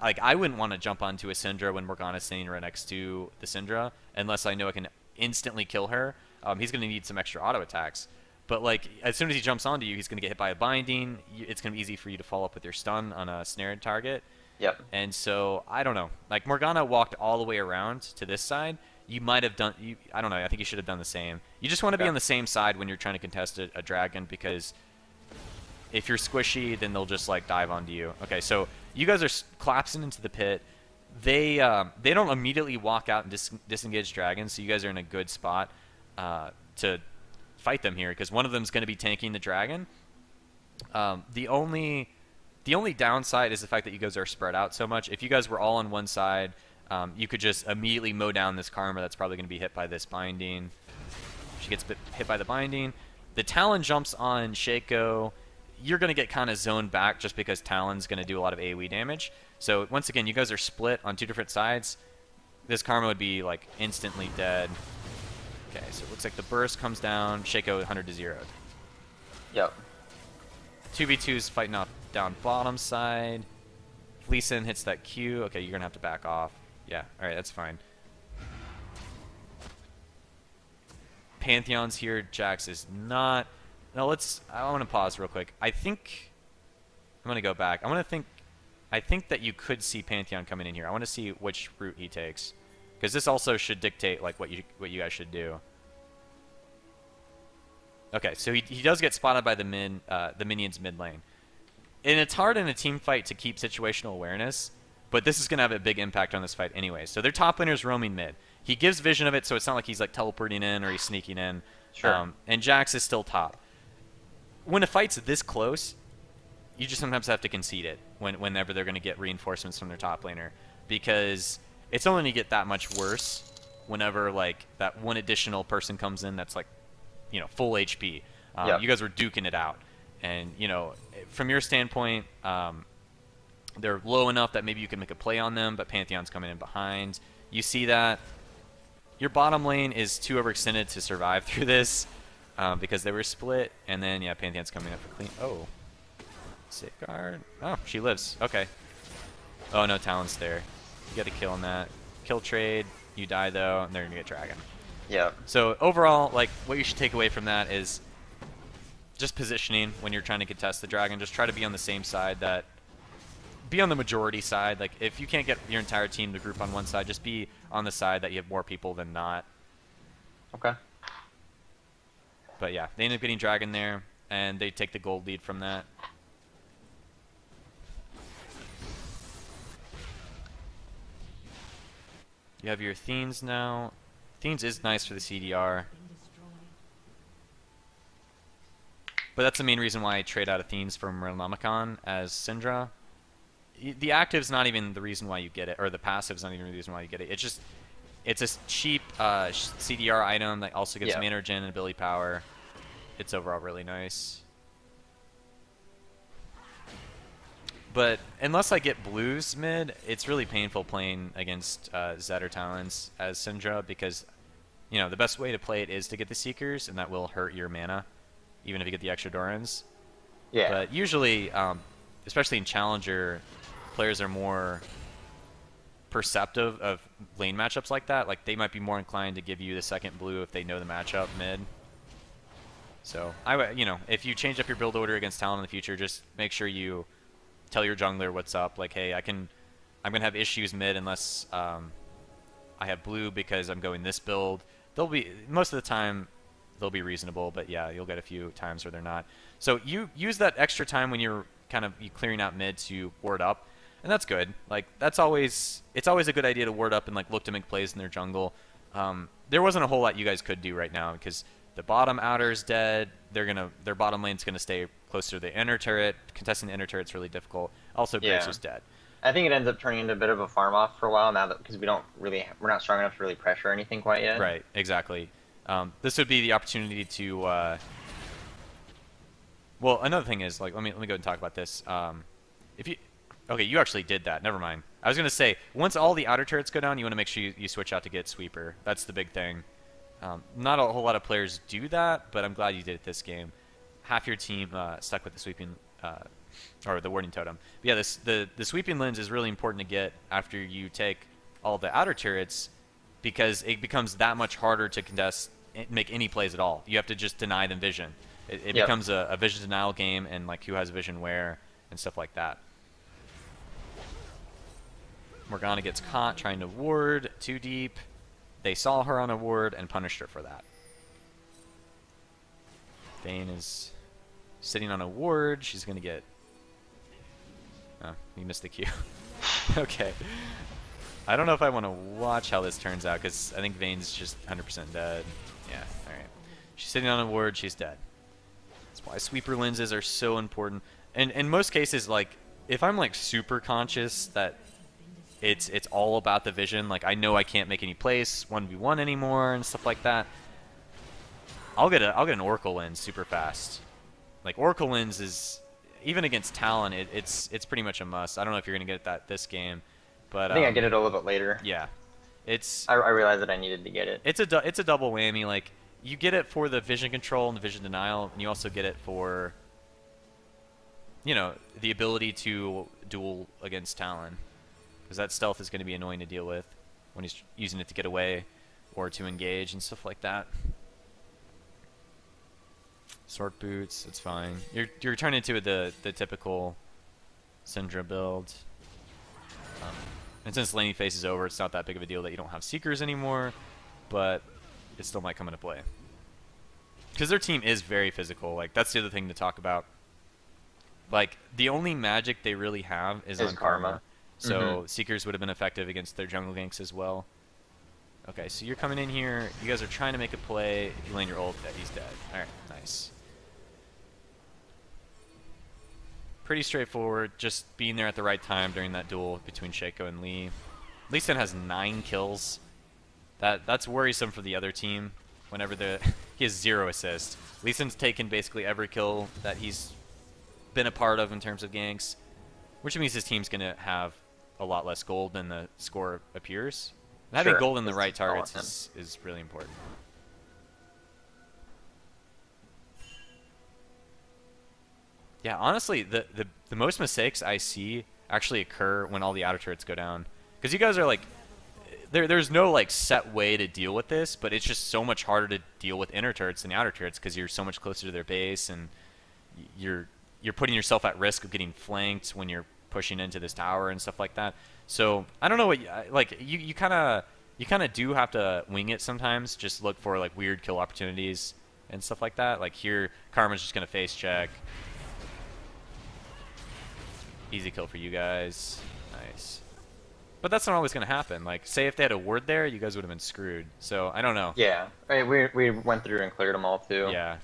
S1: like, I wouldn't want to jump onto a Syndra when Morgana's standing right next to the Syndra unless I know I can instantly kill her. He's going to need some extra auto attacks. But, like, as soon as he jumps onto you, he's going to get hit by a binding. It's going to be easy for you to follow up with your stun on a snared target.
S2: Yep.
S1: And so, I don't know. Like, Morgana walked all the way around to this side. You might have done... I don't know. I think you should have done the same. You just want to be on the same side when you're trying to contest a dragon because if you're squishy, then they'll just, like, dive onto you. Okay, so you guys are collapsing into the pit. They don't immediately walk out and disengage dragons, so you guys are in a good spot to fight them here because one of them is going to be tanking the dragon. The only downside is the fact that you guys are spread out so much. If you guys were all on one side, you could just immediately mow down this Karma that's probably going to be hit by this binding. She gets hit by the binding. The Talon jumps on Shaco. You're going to get kind of zoned back just because Talon's going to do a lot of AoE damage. So once again, you guys are split on 2 different sides. This Karma would be like instantly dead. Okay, so it looks like the burst comes down. Shaco 100 to 0.
S2: Yep.
S1: 2v2's fighting off down bottom side. Lee Sin hits that Q. Okay, you're going to have to back off. Yeah, alright, that's fine. Pantheon's here. Jax is not. No, I want to pause real quick. I think I'm going to go back. I think that you could see Pantheon coming in here. I want to see which route he takes. Because this also should dictate like what you guys should do. Okay, so he does get spotted by the minions mid lane. And it's hard in a team fight to keep situational awareness, but this is going to have a big impact on this fight anyway. So their top laner's roaming mid. He gives vision of it, so it's not like he's like teleporting in or he's sneaking in.
S2: Sure.
S1: And Jax is still top. When a fight's this close, you just sometimes have to concede it whenever they're going to get reinforcements from their top laner, because it's only going to get that much worse whenever like that one additional person comes in that's like, you know, full HP.
S2: Yep.
S1: You guys were duking it out, and you know, from your standpoint, they're low enough that maybe you can make a play on them, but Pantheon's coming in behind. You see that. Your bottom lane is too overextended to survive through this because they were split, and then yeah, Pantheon's coming up for clean. Oh, safeguard. Oh, she lives. Okay. Oh no, Talon's there. You got to kill on that. Kill trade. You die though, and they're gonna get dragon.
S2: Yeah.
S1: So overall, like what you should take away from that is just positioning when you're trying to contest the dragon. Just try to be on the same side that. Be on the majority side. Like if you can't get your entire team to group on one side, just be on the side that you have more people than not.
S2: Okay.
S1: But yeah, they end up getting dragon there, and they take the gold lead from that. You have your Thenes now. Thenes is nice for the CDR. But that's the main reason why I trade out of Thenes for Merlamicon as Syndra. The active's not even the reason why you get it, or the passive's not even the reason why you get it. It's just, it's a cheap CDR item that also gives mana regen and ability power. It's overall really nice. But unless I get blues mid, it's really painful playing against Zed or Talons as Syndra because, you know, the best way to play it is to get the Seekers, and that will hurt your mana, even if you get the extra Dorans.
S2: Yeah.
S1: But usually, especially in Challenger, players are more perceptive of lane matchups like that. Like they might be more inclined to give you the second blue if they know the matchup mid. So you know, if you change up your build order against Talon in the future, just make sure you tell your jungler what's up. Like, hey, I'm gonna have issues mid unless I have blue because I'm going this build. They'll be most of the time they'll be reasonable, but yeah, you'll get a few times where they're not. So you use that extra time when you're kind of clearing out mid to ward up, and that's good. Like it's always a good idea to ward up and like look to make plays in their jungle. There wasn't a whole lot you guys could do right now because the bottom outer is dead. Their bottom lane's gonna stay closer to the inner turret. Contesting the inner turret's really difficult. Also, Graves was dead.
S2: I think it ends up turning into a bit of a farm off for a while now that because we're not strong enough to really pressure anything quite yet.
S1: Right, exactly. This would be the opportunity to. Well, another thing is like let me go ahead and talk about this. Okay, you actually did that. Never mind. I was gonna say once all the outer turrets go down, you want to make sure you switch out to get sweeper. That's the big thing. Not a whole lot of players do that, but I'm glad you did it this game. Half your team stuck with the sweeping. Or the warding totem. But yeah, the sweeping lens is really important to get after you take all the outer turrets because it becomes that much harder to contest, make any plays at all. You have to just deny them vision. It becomes a vision denial game and like who has vision where and stuff like that. Morgana gets caught trying to ward too deep. They saw her on a ward and punished her for that. Vayne is sitting on a ward. She's going to get... Oh, you missed the Q. Okay. I don't know if I want to watch how this turns out, because I think Vayne's just 100% dead. Yeah, alright. She's sitting on a ward. She's dead. That's why sweeper lenses are so important. And in most cases, like, if I'm, like, super conscious that it's all about the vision, like, I know I can't make any plays 1v1 anymore and stuff like that, I'll get an Oracle lens super fast. Like, Oracle lens is, even against Talon, it's pretty much a must. I don't know if you're going to get that this game, but...
S2: I think I get it a little bit later.
S1: Yeah.
S2: I realized that I needed to get it.
S1: It's a double whammy. Like, you get it for the vision control and the vision denial, and you also get it for, you know, the ability to duel against Talon. Because that stealth is going to be annoying to deal with when he's using it to get away or to engage and stuff like that. Sword boots, it's fine. You're turning into the typical Syndra build. And since laning phase is over, it's not that big of a deal that you don't have Seekers anymore, but it still might come into play. Because their team is very physical. Like, that's the other thing to talk about. Like, the only magic they really have is on Karma. So Seekers would have been effective against their jungle ganks as well. Okay, so you're coming in here. You guys are trying to make a play. If you land your ult, he's dead. Alright, nice. Pretty straightforward. Just being there at the right time during that duel between Shaco and Lee. Lee Sin has 9 kills. That's worrisome for the other team. Whenever he has 0 assists. Lee Sin's taken basically every kill that he's been a part of in terms of ganks, which means his team's going to have a lot less gold than the score appears. And having gold in the right targets is really important. Yeah, honestly, the most mistakes I see actually occur when all the outer turrets go down. Because you guys are like, there's no like set way to deal with this, but it's just so much harder to deal with inner turrets than the outer turrets because you're so much closer to their base and you're putting yourself at risk of getting flanked when you're pushing into this tower and stuff like that. So I don't know what like you kind of do have to wing it sometimes. Just look for like weird kill opportunities and stuff like that. Like here, Karma's just gonna face check. Easy kill for you guys. Nice. But that's not always gonna happen. Like say if they had a ward there, you guys would have been screwed. So I don't know.
S2: Yeah, we went through and cleared them all too.
S1: Yeah.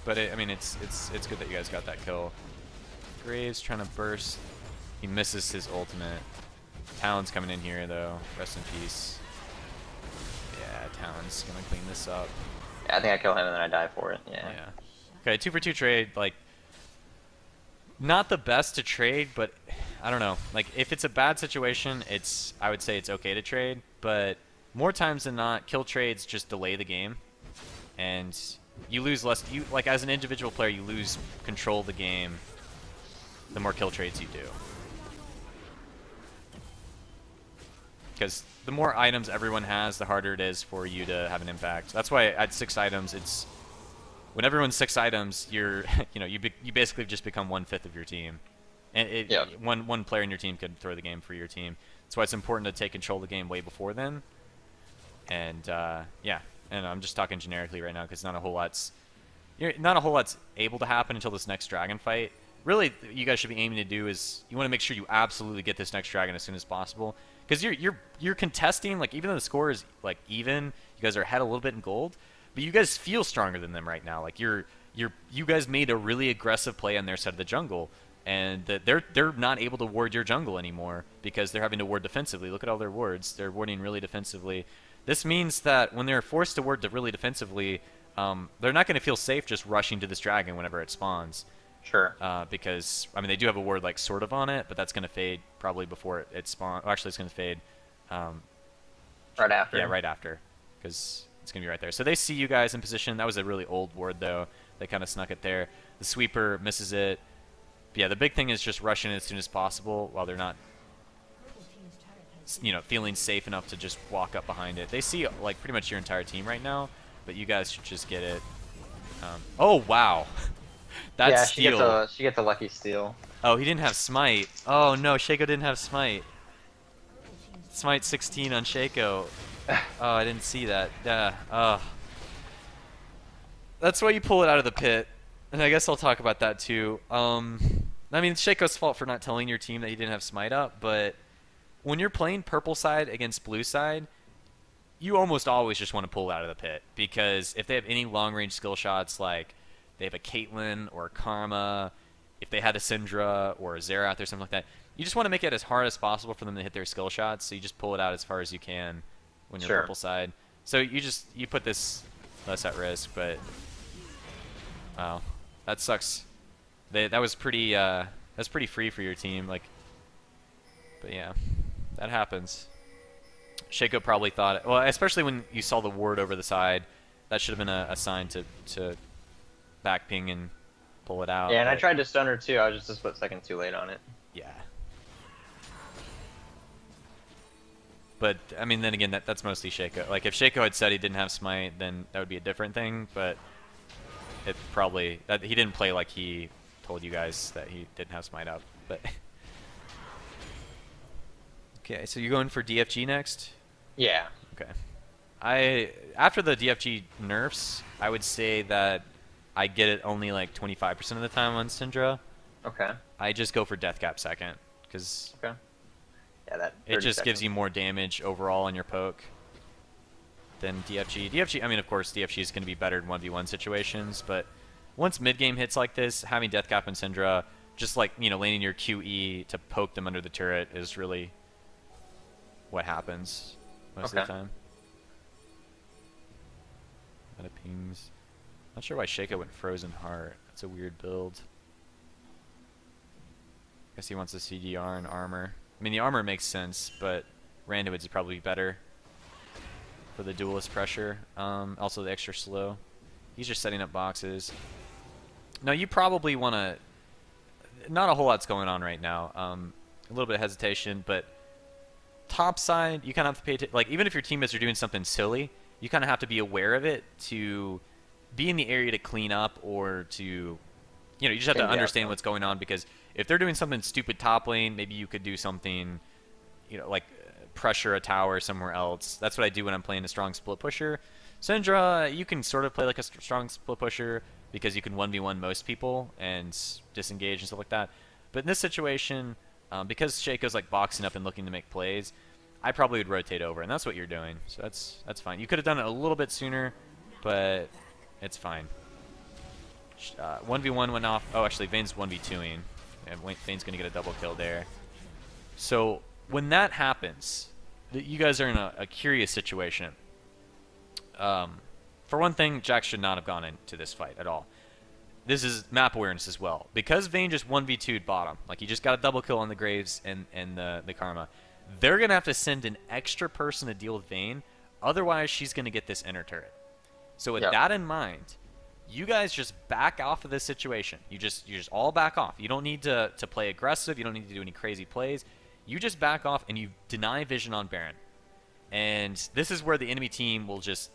S1: But I mean, it's good that you guys got that kill. Graves trying to burst. He misses his ultimate. Talon's coming in here though. Rest in peace. Yeah, Talon's gonna clean this up.
S2: Yeah, I think I kill him and then I die for it. Yeah.
S1: Yeah. Okay, 2-for-2 trade. Like, not the best to trade, but I don't know. Like, if it's a bad situation, I would say it's okay to trade. But more times than not, kill trades just delay the game. and you lose less. You like as an individual player, you lose control of the game the more kill trades you do. Because the more items everyone has, the harder it is for you to have an impact. That's why at 6 items, it's when everyone's 6 items, you're you basically just become 1/5 of your team, and one player in your team could throw the game for your team. That's why it's important to take control of the game way before then. And yeah, and I'm just talking generically right now because not a whole lot's able to happen until this next dragon fight. Really, you guys should be aiming to do is you want to make sure you absolutely get this next dragon as soon as possible. Because you're contesting, like, even though the score is like even, you guys are ahead a little bit in gold, but you guys feel stronger than them right now. Like you guys made a really aggressive play on their side of the jungle, and they're not able to ward your jungle anymore because they're having to ward defensively. Look at all their wards; they're warding really defensively. This means that when they're forced to ward really defensively, they're not going to feel safe just rushing to this dragon whenever it spawns.
S2: Sure.
S1: Because, I mean, they do have a ward, like, sort of on it, but that's going to fade probably before it spawns. Oh, actually, it's going to fade.
S2: Right after.
S1: Yeah, right after. Because it's going to be right there. So they see you guys in position. That was a really old ward, though. They kind of snuck it there. The sweeper misses it. But yeah, the big thing is just rushing as soon as possible while they're not, feeling safe enough to just walk up behind it. They see, like, pretty much your entire team right now, but you guys should just get it. Oh, wow. That's steal.
S2: Yeah, she gets a lucky steal.
S1: Oh, he didn't have smite. Oh no, Shaco didn't have smite. Smite 16 on Shaco. Oh, I didn't see that. That's why you pull it out of the pit. And I guess I'll talk about that too. I mean, it's Shaco's fault for not telling your team that he didn't have smite up, but when you're playing purple side against blue side, you almost always just want to pull it out of the pit, because if they have any long-range skill shots, like they have a Caitlyn or a Karma, if they had a Syndra or a Xerath or something like that, you just want to make it as hard as possible for them to hit their skill shots, so you just pull it out as far as you can when you're purple side. So you put this less at risk, but wow, that sucks. That was pretty free for your team, like, but yeah, that happens. Shaco probably thought, well, especially when you saw the ward over the side, that should have been a sign to back ping and pull it out.
S2: Yeah, and I tried to stun her too. I was just a split second too late on it.
S1: Yeah. But I mean, then again, that's mostly Shaco. Like, if Shaco had said he didn't have smite, then that would be a different thing. But it probably he didn't play like he told you guys that he didn't have smite up. But okay, so you're going for DFG next?
S2: Yeah.
S1: Okay. After the DFG nerfs, I would say that I get it only like 25% of the time on Syndra.
S2: Okay.
S1: I just go for Death Cap second, because
S2: yeah,
S1: it just gives you more damage overall on your poke than DFG. DFG, I mean, of course, DFG is going to be better in 1v1 situations, but once mid-game hits like this, having Death Cap and Syndra, just like, landing your QE to poke them under the turret is really what happens most of the time. Out of pings. Not sure why Shaco went Frozen Heart. That's a weird build. Guess he wants the CDR and armor. I mean, the armor makes sense, but Randuin's would probably be better for the duelist pressure. Also, the extra slow. He's just setting up boxes. Now, you probably want to... Not a whole lot's going on right now. A little bit of hesitation, but top side, you kind of have to pay... Like, even if your teammates are doing something silly, you kind of have to be aware of it to be in the area to clean up, or to, you just have to understand what's going on, because if they're doing something stupid top lane, maybe you could do something, like pressure a tower somewhere else. That's what I do when I'm playing a strong split pusher. Syndra, you can sort of play like a strong split pusher because you can 1v1 most people and disengage and stuff like that. But in this situation, because Shaco's like boxing up and looking to make plays, I probably would rotate over, and that's what you're doing. So that's fine. You could have done it a little bit sooner, but it's fine. 1v1 went off. Oh, actually, Vayne's 1v2ing. And Vayne's going to get a double kill there. So when that happens, you guys are in a curious situation. For one thing, Jax should not have gone into this fight at all. This is map awareness as well. Because Vayne just 1v2'd bottom, like he just got a double kill on the Graves and the Karma, they're going to have to send an extra person to deal with Vayne. Otherwise, she's going to get this inner turret. So with
S2: Yeah.
S1: that in mind, you guys just back off of this situation. You just all back off. You don't need to play aggressive. You don't need to do any crazy plays. You just back off and you deny vision on Baron. And this is where the enemy team will just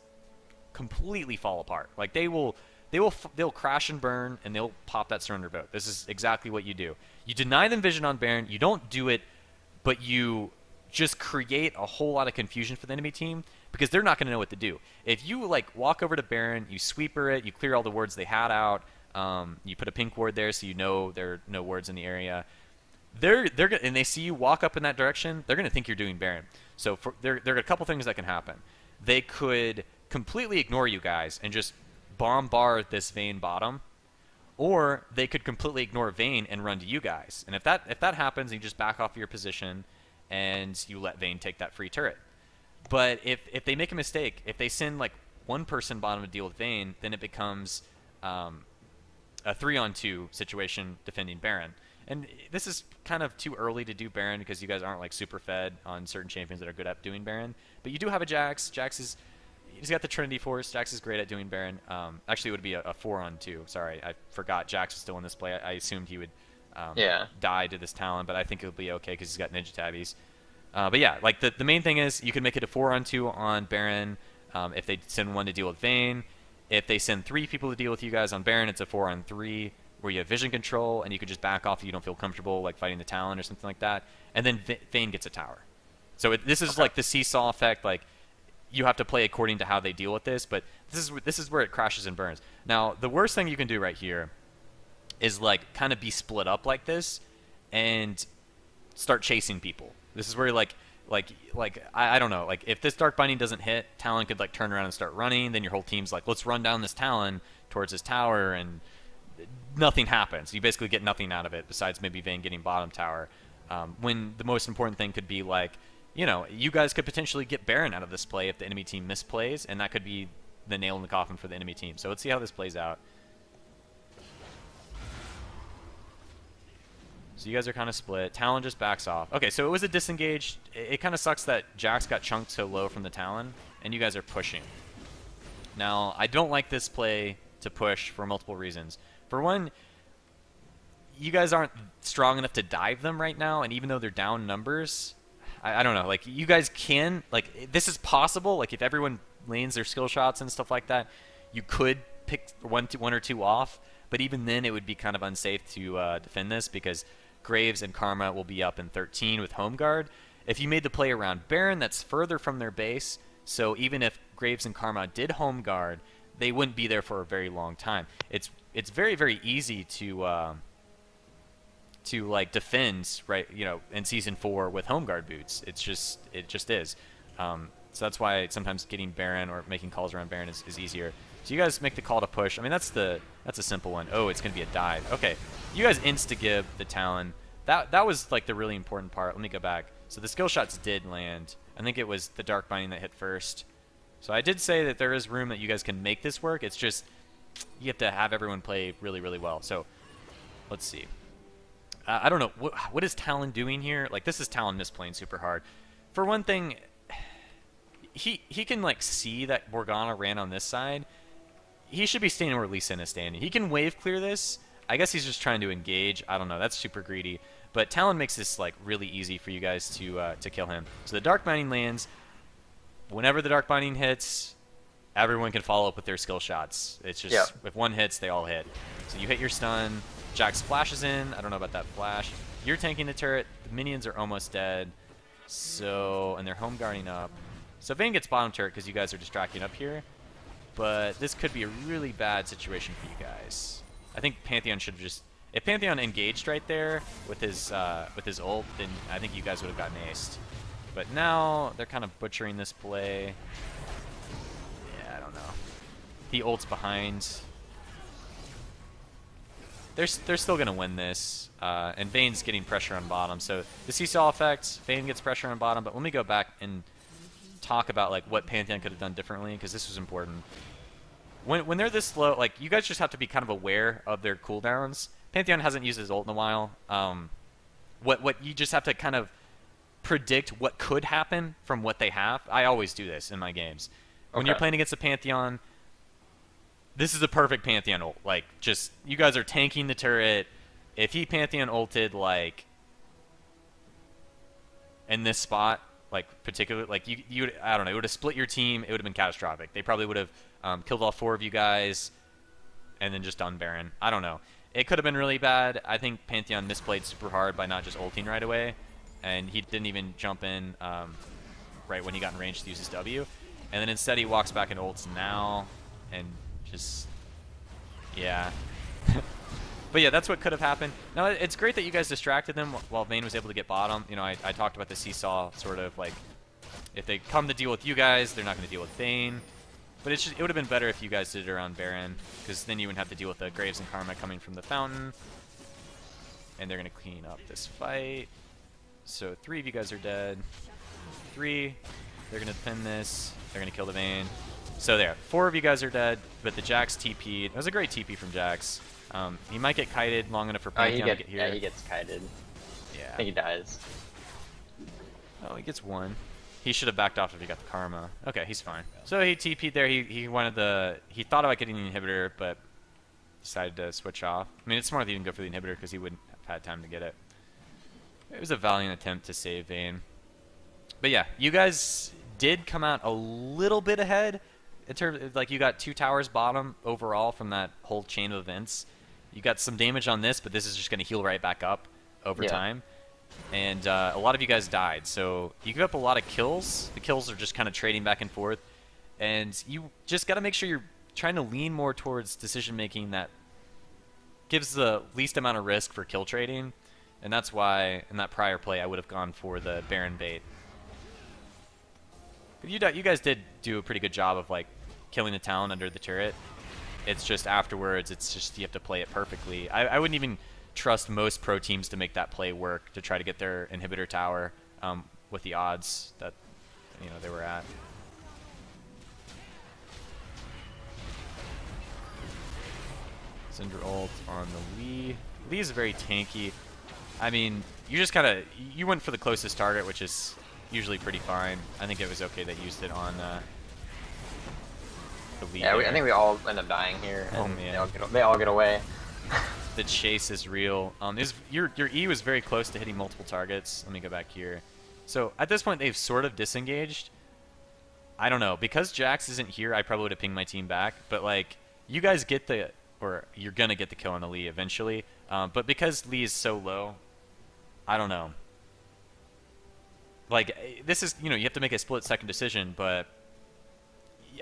S1: completely fall apart. Like they'll crash and burn and they'll pop that surrender vote. This is exactly what you do. You deny them vision on Baron. You don't do it, but you just create a whole lot of confusion for the enemy team because they're not going to know what to do. If you like walk over to Baron, you sweeper it, you clear all the wards they had out, you put a pink ward there so you know there are no wards in the area. And they see you walk up in that direction, they're going to think you're doing Baron. So there are a couple things that can happen. They could completely ignore you guys and just bombard this Vayne bottom, or they could completely ignore Vayne and run to you guys. And if that happens, you just back off your position and you let Vayne take that free turret. But if they make a mistake, if they send like one person bottom to deal with Vayne, then it becomes a 3-on-2 situation defending Baron. And this is kind of too early to do Baron because you guys aren't like super fed on certain champions that are good at doing Baron. But you do have a Jax. He's got the Trinity Force. Jax is great at doing Baron. Actually, it would be a 4-on-2. Sorry, I forgot Jax was still in this play. I assumed he would die to this Talon, but I think it'll be okay because he's got Ninja Tabbies. But yeah, like the main thing is you can make it a 4-on-2 on Baron if they send one to deal with Vayne. If they send 3 people to deal with you guys on Baron, it's a 4-on-3 where you have vision control and you can just back off if you don't feel comfortable like fighting the Talon or something like that. And then Vayne gets a tower. So this is like the seesaw effect. Like you have to play according to how they deal with this, but this is where it crashes and burns. Now the worst thing you can do right here is like kind of be split up like this and start chasing people. This is where I don't know, like if this Dark Binding doesn't hit, Talon could like turn around and start running, then your whole team's like, let's run down this Talon towards his tower, and nothing happens. You basically get nothing out of it besides maybe Vayne getting bottom tower. When the most important thing could be like, you know, you guys could potentially get Baron out of this play if the enemy team misplays, and that could be the nail in the coffin for the enemy team. So let's see how this plays out. So you guys are kind of split. Talon just backs off. Okay, so it was a disengage. It kind of sucks that Jax got chunked so low from the Talon, and you guys are pushing. Now, I don't like this play to push for multiple reasons. For one, you guys aren't strong enough to dive them right now, and even though they're down numbers, I don't know. Like, you guys can, like, this is possible. Like, if everyone lanes their skill shots and stuff like that, you could pick one or two off, but even then it would be kind of unsafe to defend this because Graves and Karma will be up in 13 with Home Guard. If you made the play around Baron, that's further from their base, so even if Graves and Karma did Home Guard, they wouldn't be there for a very long time. It's very, very easy to like defend, right, you know, in Season 4 with Home Guard boots. It just is. So that's why sometimes getting Baron or making calls around Baron is easier. So you guys make the call to push. I mean, that's a simple one. Oh, it's going to be a dive. Okay, you guys insta-give the Talon. That was like the really important part. Let me go back. So the skill shots did land. I think it was the Dark Binding that hit first. So I did say that there is room that you guys can make this work. It's just you have to have everyone play really, really well. So let's see. I don't know. What is Talon doing here? Like, this is Talon misplaying super hard. For one thing, he can, like, see that Morgana ran on this side. He should be standing where Lee Sin is standing. He can wave clear this. I guess he's just trying to engage. I don't know. That's super greedy. But Talon makes this, like, really easy for you guys to kill him. So the Dark Binding lands. Whenever the Dark Binding hits, everyone can follow up with their skill shots. It's just, if one hits, they all hit. So you hit your stun. Jax flashes in. I don't know about that flash. You're tanking the turret. The minions are almost dead. So, and they're home guarding up. So Vayne gets bottom turret because you guys are distracting up here. But this could be a really bad situation for you guys. I think Pantheon should have just... If Pantheon engaged right there with his ult, then I think you guys would have gotten aced. But now they're kind of butchering this play. Yeah, I don't know. He ults behind. They're still going to win this. And Vayne's getting pressure on bottom. So the seesaw effect, Vayne gets pressure on bottom. But let me go back and talk about like what Pantheon could have done differently, because this was important. When they're this low, like, you guys just have to be kind of aware of their cooldowns. Pantheon hasn't used his ult in a while. What you just have to kind of predict what could happen from what they have. I always do this in my games. When you're playing against a Pantheon, This is a perfect Pantheon ult. Like, just, you guys are tanking the turret. If he Pantheon ulted, like, in this spot, like, particularly, like, you I don't know, it would have split your team. It would have been catastrophic. They probably would have killed all 4 of you guys and then just done Baron. I don't know. It could have been really bad. I think Pantheon misplayed super hard by not just ulting right away. And he didn't even jump in right when he got in range to use his W. And then instead he walks back and ults now. And just, yeah. But yeah, that's what could have happened. Now, it's great that you guys distracted them while Vayne was able to get bottom. You know, I talked about the seesaw, sort of like, if they come to deal with you guys, they're not going to deal with Vayne. But it's just, it would have been better if you guys did it around Baron, because then you wouldn't have to deal with the Graves and Karma coming from the fountain. And they're going to clean up this fight. So 3 of you guys are dead. 3, they're going to defend this. They're going to kill the Vayne. So there, 4 of you guys are dead, but the Jax TP'd. It was a great TP from Jax. He might get kited long enough for Pantheon to get here.
S2: Yeah, he gets kited.
S1: Yeah.
S2: I think he dies.
S1: Oh, he gets 1. He should have backed off if he got the Karma. Okay, he's fine. So he TP'd there. He wanted the... He thought about getting the inhibitor, but decided to switch off. I mean, it's smart that he didn't go for the inhibitor because he wouldn't have had time to get it. It was a valiant attempt to save Vayne. But yeah, you guys did come out a little bit ahead. In terms of, like, you got 2 towers bottom overall from that whole chain of events. You got some damage on this, but this is just going to heal right back up over time. And a lot of you guys died, so you give up a lot of kills. The kills are just kind of trading back and forth. And you just got to make sure you're trying to lean more towards decision-making that gives the least amount of risk for kill trading. And that's why, in that prior play, I would have gone for the Baron bait. But you guys did do a pretty good job of, like, killing the Talon under the turret. It's just afterwards, it's just you have to play it perfectly. I wouldn't even trust most pro teams to make that play work, to try to get their inhibitor tower with the odds that, you know, they were at. Syndra ult on the Lee. Lee is very tanky. I mean, you just kind of, you went for the closest target, which is usually pretty fine. I think it was okay that you used it on the Lee.
S2: Yeah, I think we all end up dying here.
S1: Oh man,
S2: they all get away.
S1: The chase is real. Your E was very close to hitting multiple targets. Let me go back here. So at this point, they've sort of disengaged. I don't know, because Jax isn't here. I probably would have pinged my team back. But like, you guys get the, or you're gonna get the kill on the Lee eventually. But because Lee is so low, I don't know. Like, this is, you know, you have to make a split-second decision, but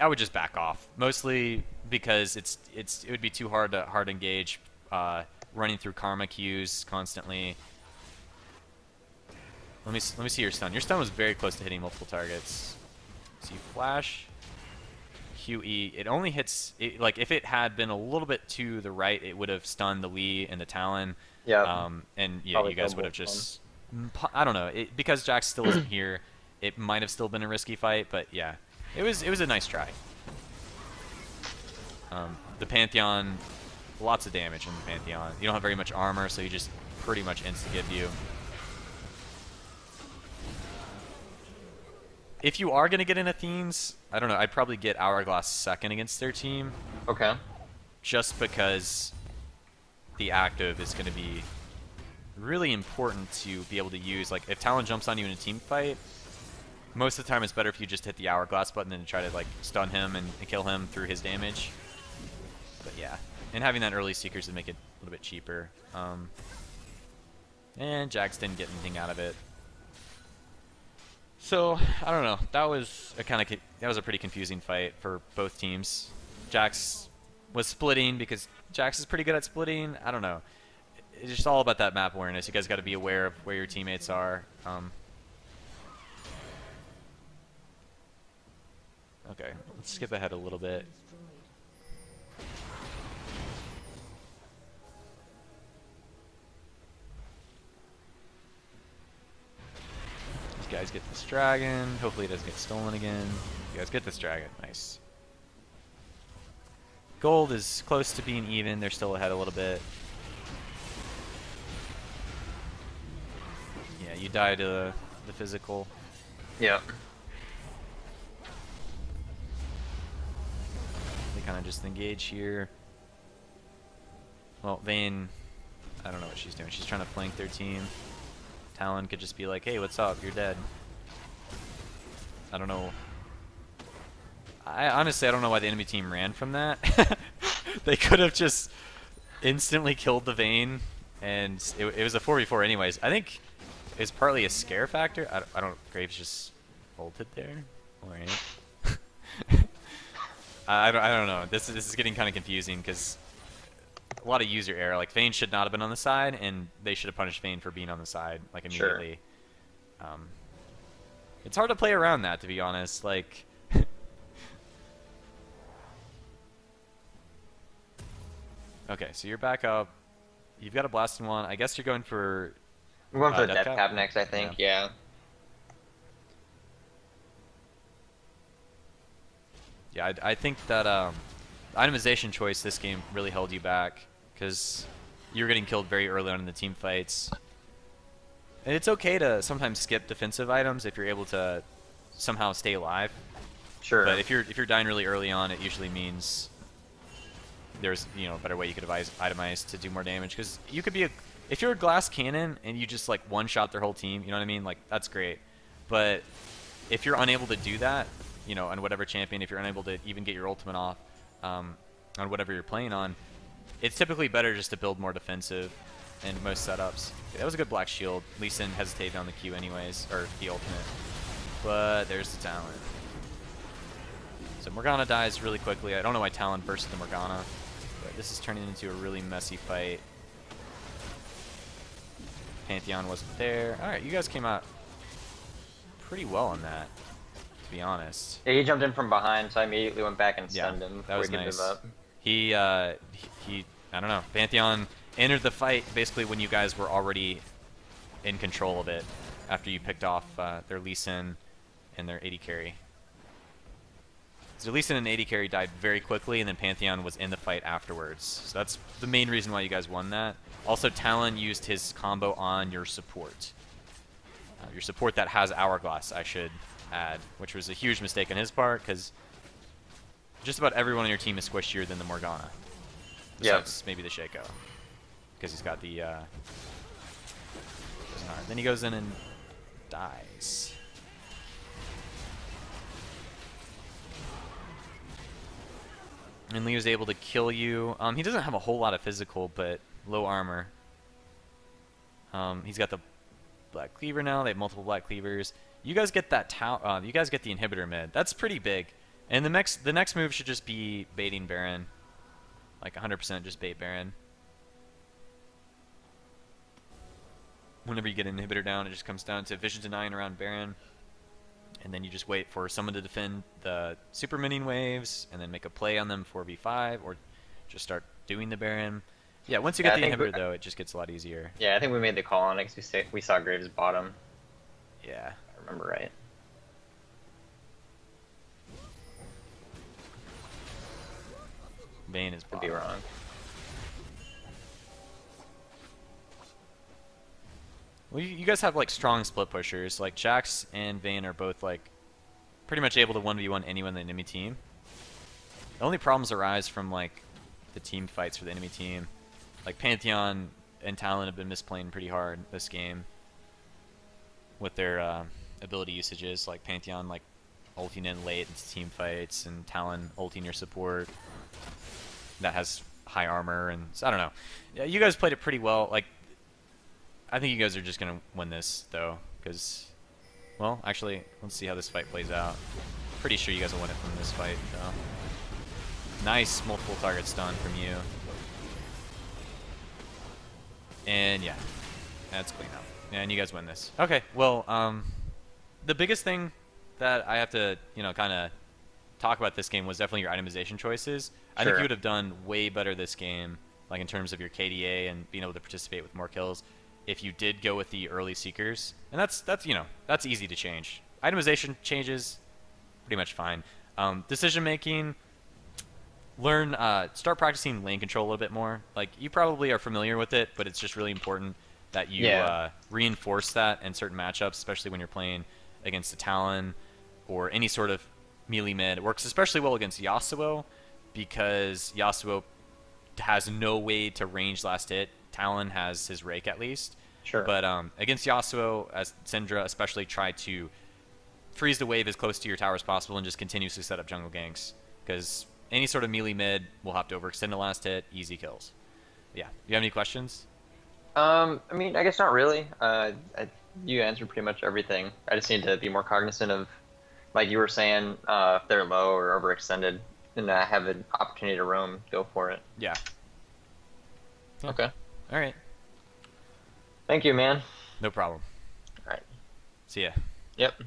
S1: I would just back off. Mostly because it would be too hard to engage. Running through karma queues constantly. Let me see your stun. Your stun was very close to hitting multiple targets. So you flash, QE. It only hits like if it had been a little bit to the right, it would have stunned the Lee and the Talon.
S2: Yeah.
S1: And yeah,
S2: probably
S1: you guys would have just. I don't know. Because Jax still isn't here, it might have still been a risky fight. But yeah, it was a nice try. The Pantheon. Lots of damage in the Pantheon. You don't have very much armor, so you just pretty much insta-give you. If you are going to get in Athenes, I don't know, I'd probably get Hourglass second against their team.
S2: Okay.
S1: Just because the active is going to be really important to be able to use. Like, if Talon jumps on you in a team fight, most of the time it's better if you just hit the Hourglass button and try to, like, stun him and kill him through his damage. But yeah. And having that early Seekers would make it a little bit cheaper. And Jax didn't get anything out of it. So, I don't know. That was a pretty confusing fight for both teams. Jax was splitting because Jax is pretty good at splitting. I don't know. It's just all about that map awareness. You guys got to be aware of where your teammates are. Okay, let's skip ahead a little bit. You guys get this dragon. Hopefully it doesn't get stolen again. You guys get this dragon. Nice. Gold is close to being even. They're still ahead a little bit. Yeah, you die to the physical.
S2: Yeah.
S1: They kind of just engage here. Well, Vayne, I don't know what she's doing. She's trying to flank their team. Talon could just be like, hey, what's up? You're dead. I don't know. Honestly, I don't know why the enemy team ran from that. They could have just instantly killed the Vayne, and it was a 4v4 anyways. I think it's partly a scare factor. I don't. Graves just ulted there. Alright. I don't know. This is getting kind of confusing because a lot of user error. Like Vayne should not have been on the side, and they should have punished Vayne for being on the side like immediately. Sure. It's hard to play around that, to be honest. Like. Okay, so you're back up. You've got a blasting one. I guess you're going for.
S2: We're going for the death cap next, I think. Yeah.
S1: Yeah, I think that the itemization choice this game really held you back because you were getting killed very early on in the team fights. And it's okay to sometimes skip defensive items if you're able to somehow stay alive.
S2: Sure.
S1: But if you're dying really early on, it usually means there's a better way you could have itemized to do more damage, because you could be if you're a glass cannon and you just like one shot their whole team, you know what I mean, like that's great. But if you're unable to do that, on whatever champion, if you're unable to even get your ultimate off on whatever you're playing on, it's typically better just to build more defensive in most setups. Okay, that was a good black shield. Lee Sin hesitated on the Q anyways, or the ultimate, but there's the Talon. So Morgana dies really quickly. I don't know why Talon bursted the Morgana. This is turning into a really messy fight. Pantheon wasn't there. Alright, you guys came out pretty well on that, to be honest.
S2: Yeah, he jumped in from behind, so I immediately went back and stunned him before
S1: that was
S2: he could
S1: nice.
S2: move up.
S1: He, I don't know, Pantheon entered the fight basically when you guys were already in control of it, after you picked off their Lee Sin and their AD carry. So Lee Sin and AD carry died very quickly, and then Pantheon was in the fight afterwards. So that's the main reason why you guys won that. Also, Talon used his combo on your support. Your support that has Hourglass, I should add, which was a huge mistake on his part, because just about everyone on your team is squishier than the Morgana. Besides maybe the Shaco, because he's got the... Then he goes in and dies. And Lee was able to kill you. He doesn't have a whole lot of physical, but low armor. He's got the black cleaver now. They have multiple black cleavers. You guys get that you guys get the inhibitor mid. That's pretty big. And the next move should just be baiting Baron. Like 100% just bait Baron. Whenever you get an inhibitor down, it just comes down to vision denying around Baron. And then you just wait for someone to defend the super minion waves, and then make a play on them 4v5, or just start doing the Baron. Yeah, once you get the inhibitor, though, it just gets a lot easier.
S2: Yeah, I think we made the call on it because we saw Graves bottom.
S1: Yeah.
S2: If I remember right.
S1: Vayne is bottom.
S2: Could be wrong.
S1: Well, you guys have like strong split pushers. Like Jax and Vayne are both like pretty much able to 1v1 anyone in the enemy team. The only problems arise from like the team fights for the enemy team. Like Pantheon and Talon have been misplaying pretty hard this game with their ability usages. Like Pantheon like ulting in late into team fights, and Talon ulting your support that has high armor, and so, I don't know. Yeah, you guys played it pretty well. Like, I think you guys are just gonna win this though, because, well, actually, let's see how this fight plays out. Pretty sure you guys will win it from this fight though. Nice multiple target stun from you. And yeah, that's clean up. And you guys win this. Okay, well, the biggest thing that I have to, kind of talk about this game was definitely your itemization choices. I think you would have done way better this game, like in terms of your KDA and being able to participate with more kills, if you did go with the early Seekers. And that's easy to change. Itemization changes, pretty much fine. Decision making, start practicing lane control a little bit more. Like, you probably are familiar with it, but it's just really important that you reinforce that in certain matchups, especially when you're playing against a Talon or any sort of melee mid. It works especially well against Yasuo, because Yasuo has no way to range last hit. Talon has his rake at least.
S2: Sure.
S1: But against Yasuo, as Syndra especially, try to freeze the wave as close to your tower as possible and just continuously set up jungle ganks. Because any sort of melee mid will have to overextend the last hit, easy kills. Yeah. You have any questions?
S2: I mean, I guess not really. You answered pretty much everything. I just need to be more cognizant of, like you were saying, if they're low or overextended, and have an opportunity to roam, go for it.
S1: Yeah.
S2: Okay.
S1: All right.
S2: Thank you, man.
S1: No problem.
S2: All right.
S1: See ya.
S2: Yep.